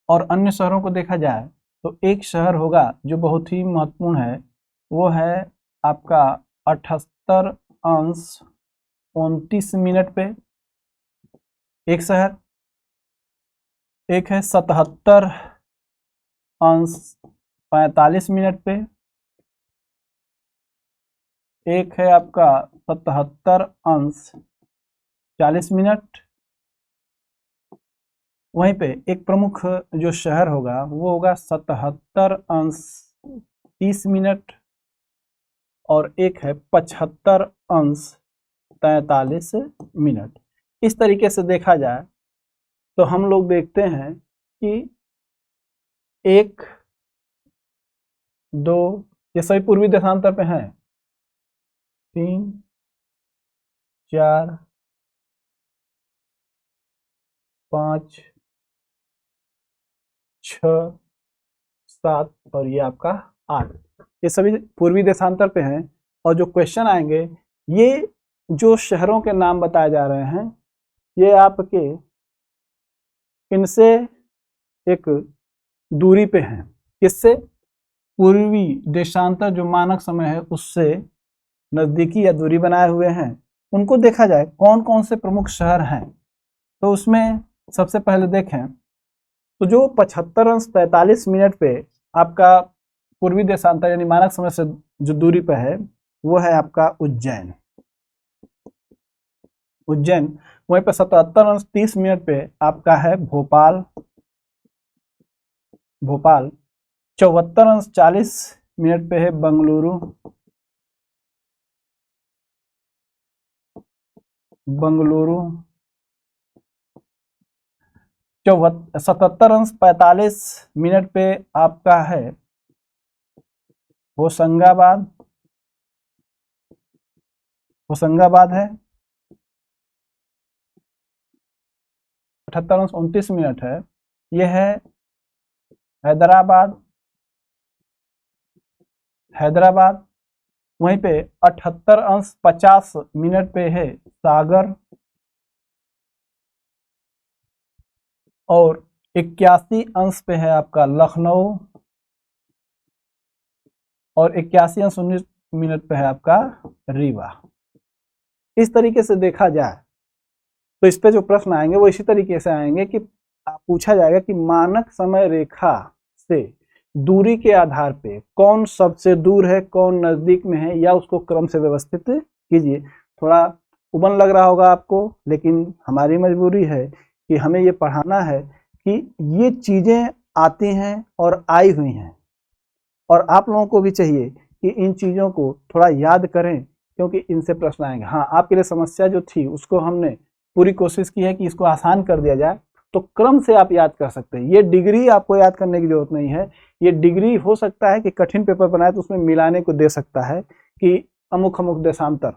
और अन्य शहरों को देखा जाए तो एक शहर होगा जो बहुत ही महत्वपूर्ण है, वो है आपका 78 अंश 29 मिनट पे एक शहर। एक है 77 अंश 45 मिनट पे, एक है आपका 77 अंश 40 मिनट। वहीं पे एक प्रमुख जो शहर होगा वो होगा 77 अंश 30 मिनट, और एक है 75 अंश 43 मिनट। इस तरीके से देखा जाए तो हम लोग देखते हैं कि 1, 2 ये सभी पूर्वी देशांतर पे हैं, 3, 4, 5, 6, 7 और ये आपका 8। ये सभी पूर्वी देशांतर पे हैं। और जो क्वेश्चन आएंगे, ये जो शहरों के नाम बताए जा रहे हैं, ये आपके इनसे एक दूरी पे हैं। किससे? पूर्वी देशांतर जो मानक समय है उससे नजदीकी या दूरी बनाए हुए हैं। उनको देखा जाए कौन कौन से प्रमुख शहर हैं, तो उसमें सबसे पहले देखें तो जो 75 अंश 45 मिनट पे आपका पूर्वी देशांतर यानी मानक समय से जो दूरी पे है वो है आपका उज्जैन। उज्जैन। वहीं पे 77 अंश 30 मिनट पे आपका है भोपाल। भोपाल। 74 अंश 40 मिनट पे है बंगलुरु। बंगलुरु। 77 अंश 45 मिनट पे आपका है होशंगाबाद। होशंगाबाद है। 78 अंश 29 मिनट है, यह है हैदराबाद। हैदराबाद। वहीं पे 78 अंश 50 मिनट पे है सागर। और 81 अंश पे है आपका लखनऊ। और 81 अंश 19 मिनट पे है आपका रीवा। इस तरीके से देखा जाए तो इस पे जो प्रश्न आएंगे वो इसी तरीके से आएंगे कि पूछा जाएगा कि मानक समय रेखा से दूरी के आधार पे कौन सबसे दूर है, कौन नजदीक में है, या उसको क्रम से व्यवस्थित कीजिए। थोड़ा उबन लग रहा होगा आपको, लेकिन हमारी मजबूरी है कि हमें ये पढ़ाना है कि ये चीजें आती हैं और आई हुई हैं, और आप लोगों को भी चाहिए कि इन चीजों को थोड़ा याद करें, क्योंकि इनसे प्रश्न आएंगे। हाँ, आपके लिए समस्या जो थी उसको हमने पूरी कोशिश की है कि इसको आसान कर दिया जाए, तो क्रम से आप याद कर सकते हैं। ये डिग्री आपको याद करने की जरूरत नहीं है। ये डिग्री हो सकता है कि कठिन पेपर बनाए तो उसमें मिलाने को दे सकता है कि अमुक अमुक देशांतर,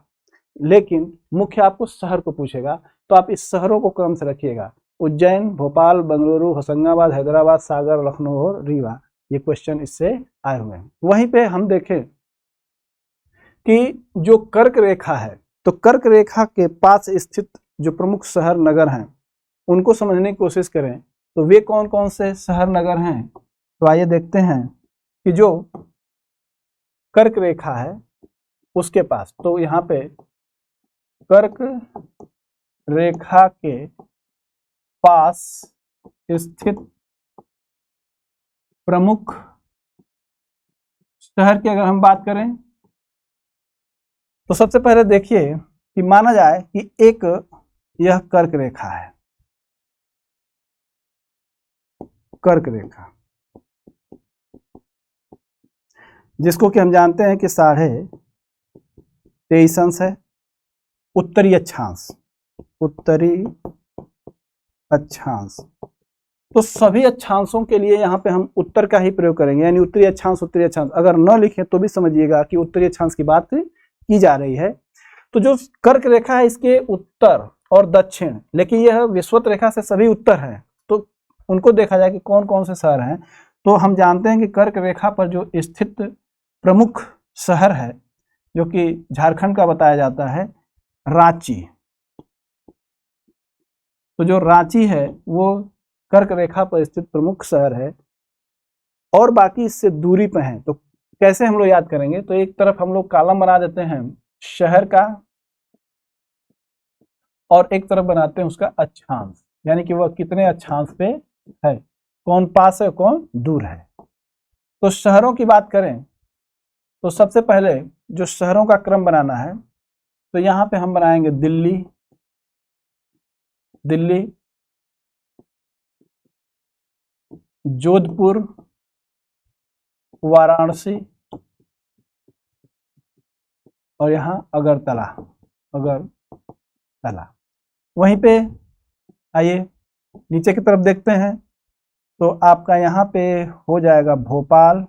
लेकिन मुख्य आपको शहर को पूछेगा, तो आप इस शहरों को क्रम से रखिएगा। उज्जैन, भोपाल, बंगलुरु, होशंगाबाद, हैदराबाद, सागर, लखनऊ और रीवा, ये क्वेश्चन इससे आए हुए हैं। वहीं पे हम देखें कि जो कर्क रेखा है, तो कर्क रेखा के पास स्थित जो प्रमुख शहर नगर हैं उनको समझने की कोशिश करें, तो वे कौन कौन से शहर नगर हैं। तो आइए देखते हैं कि जो कर्क रेखा है उसके पास, तो यहाँ पे कर्क रेखा के पास स्थित प्रमुख शहर की अगर हम बात करें, तो सबसे पहले देखिए कि माना जाए कि एक यह कर्क रेखा है। कर्क रेखा जिसको कि हम जानते हैं कि 23.5 अंश है। उत्तरी अक्षांश। उत्तरी अक्षांश। तो सभी अक्षांशों के लिए यहाँ पे हम उत्तर का ही प्रयोग करेंगे, यानी उत्तरी अक्षांश। उत्तरी अक्षांश अगर न लिखें तो भी समझिएगा कि उत्तरी अक्षांश की बात की जा रही है। तो जो कर्क रेखा है इसके उत्तर और दक्षिण, लेकिन यह विषुवत रेखा से सभी उत्तर है, तो उनको देखा जाए कि कौन कौन से शहर हैं। तो हम जानते हैं कि कर्क रेखा पर जो स्थित प्रमुख शहर है, जो कि झारखंड का बताया जाता है, रांची। तो जो रांची है वो कर्क रेखा पर स्थित प्रमुख शहर है, और बाकी इससे दूरी पर हैं। तो कैसे हम लोग याद करेंगे, तो एक तरफ हम लोग कॉलम बना देते हैं शहर का, और एक तरफ बनाते हैं उसका अक्षांश, यानी कि वह कितने अक्षांश पे है, कौन पास है कौन दूर है। तो शहरों की बात करें तो सबसे पहले जो शहरों का क्रम बनाना है, तो यहां पे हम बनाएंगे दिल्ली। दिल्ली। जोधपुर, वाराणसी, और यहाँ अगरतला। अगरतला। वहीं पे आइए नीचे की तरफ देखते हैं, तो आपका यहाँ पे हो जाएगा भोपाल।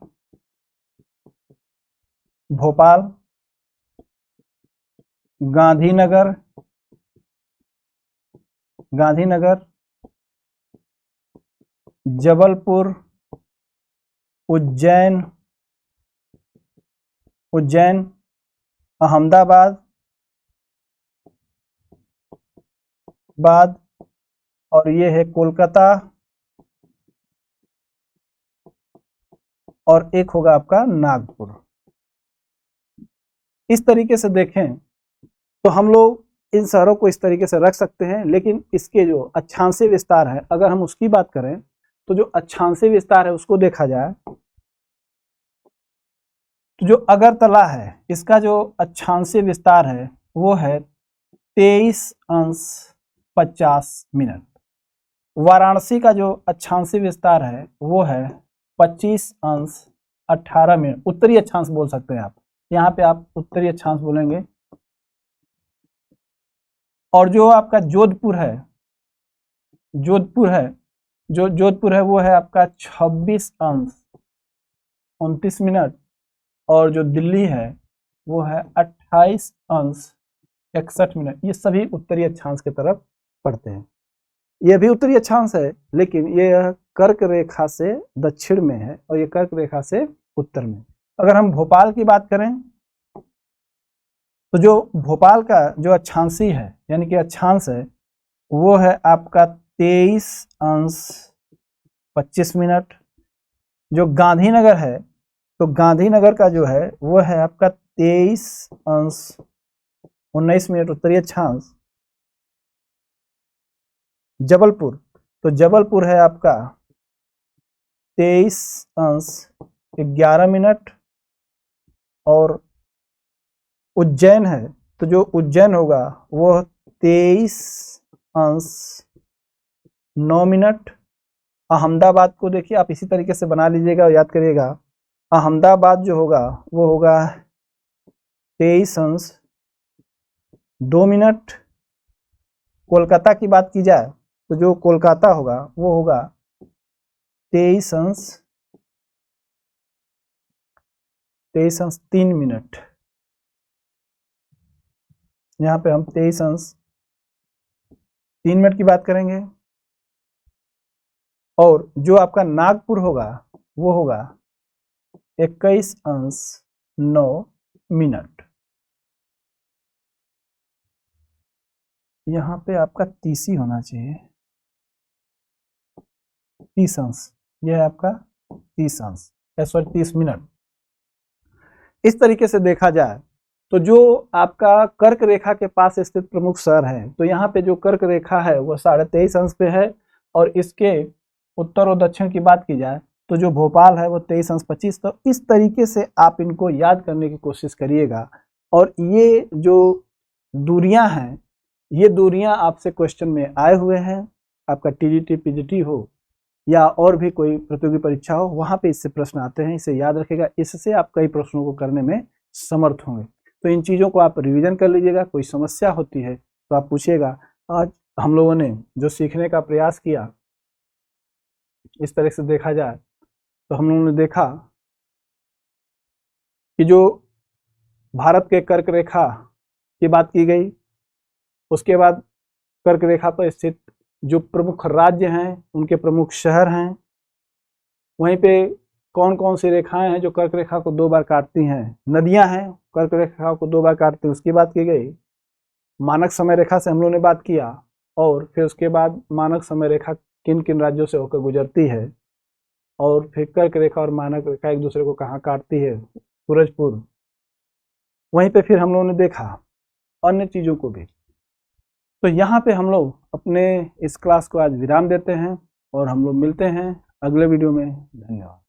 भोपाल। गांधीनगर। गांधीनगर। जबलपुर। उज्जैन, उज्जैन, अहमदाबाद, और ये है कोलकाता, और एक होगा आपका नागपुर। इस तरीके से देखें तो हम लोग इन शहरों को इस तरीके से रख सकते हैं, लेकिन इसके जो अक्षांशीय विस्तार है, अगर हम उसकी बात करें तो जो अक्षांशीय विस्तार है उसको देखा जाए तो जो अगरतला है इसका जो अक्षांशीय विस्तार है वो है 23°50'। वाराणसी का जो अक्षांशीय विस्तार है वो है 25°18'। उत्तरी अक्षांश बोल सकते हैं आप, यहाँ पे आप उत्तरी अक्षांश बोलेंगे। और जो आपका जोधपुर है, जोधपुर है वो है आपका 26°29'। और जो दिल्ली है वो है 28°61'। ये सभी उत्तरी अक्षांश की तरफ पड़ते हैं। ये भी उत्तरी अक्षांश है, लेकिन ये कर्क रेखा से दक्षिण में है और ये कर्क रेखा से उत्तर में। अगर हम भोपाल की बात करें तो जो भोपाल का जो अक्षांशीय है यानी कि अक्षांश है वो है आपका 23°25'। जो गांधीनगर है तो गांधीनगर का जो है वो है आपका 23°19' उत्तरी अक्षांश। जबलपुर, तो जबलपुर है आपका 23°11'। और उज्जैन है तो जो उज्जैन होगा वो 23°9'। अहमदाबाद को देखिए आप इसी तरीके से बना लीजिएगा और याद करिएगा। अहमदाबाद जो होगा वो होगा 23°2'। कोलकाता की बात की जाए तो जो कोलकाता होगा वो होगा 23°3'। यहाँ पे हम 23°3' की बात करेंगे। और जो आपका नागपुर होगा वो होगा 21°9'। यहाँ पे आपका 30 होना चाहिए, 30°। यह है आपका 30°, इस तरीके से देखा जाए तो जो आपका कर्क रेखा के पास स्थित प्रमुख शहर है तो यहाँ पे जो कर्क रेखा है वो 23.5° पे है। और इसके उत्तर और दक्षिण की बात की जाए तो जो भोपाल है वो 23°25'। तो इस तरीके से आप इनको याद करने की कोशिश करिएगा। और ये जो दूरियां हैं ये दूरियां आपसे क्वेश्चन में आए हुए हैं, आपका टीजीटी पीजीटी हो या और भी कोई प्रतियोगी परीक्षा हो वहां पे इससे प्रश्न आते हैं, इसे याद रखिएगा। इससे आप कई प्रश्नों को करने में समर्थ होंगे। तो इन चीज़ों को आप रिवीजन कर लीजिएगा। कोई समस्या होती है तो आप पूछिएगा। आज हम लोगों ने जो सीखने का प्रयास किया, इस तरह से देखा जाए तो हम लोगों ने देखा कि जो भारत के कर्क रेखा की बात की गई, उसके बाद कर्क रेखा पर स्थित जो प्रमुख राज्य हैं उनके प्रमुख शहर हैं, वहीं पे कौन कौन सी रेखाएं हैं जो कर्क रेखा को 2 बार काटती हैं, नदियां हैं कर्क रेखा को 2 बार काटती हैं, उसकी बात की गई। मानक समय रेखा से हम लोगों ने बात किया और फिर उसके बाद मानक समय रेखा किन किन राज्यों से होकर गुजरती है और फिर कर्क रेखा और मानक रेखा एक दूसरे को कहाँ काटती है, सूरजपुर। वहीं पे फिर हम लोगों ने देखा अन्य चीज़ों को भी। तो यहाँ पे हम लोग अपने इस क्लास को आज विराम देते हैं और हम लोग मिलते हैं अगले वीडियो में। धन्यवाद।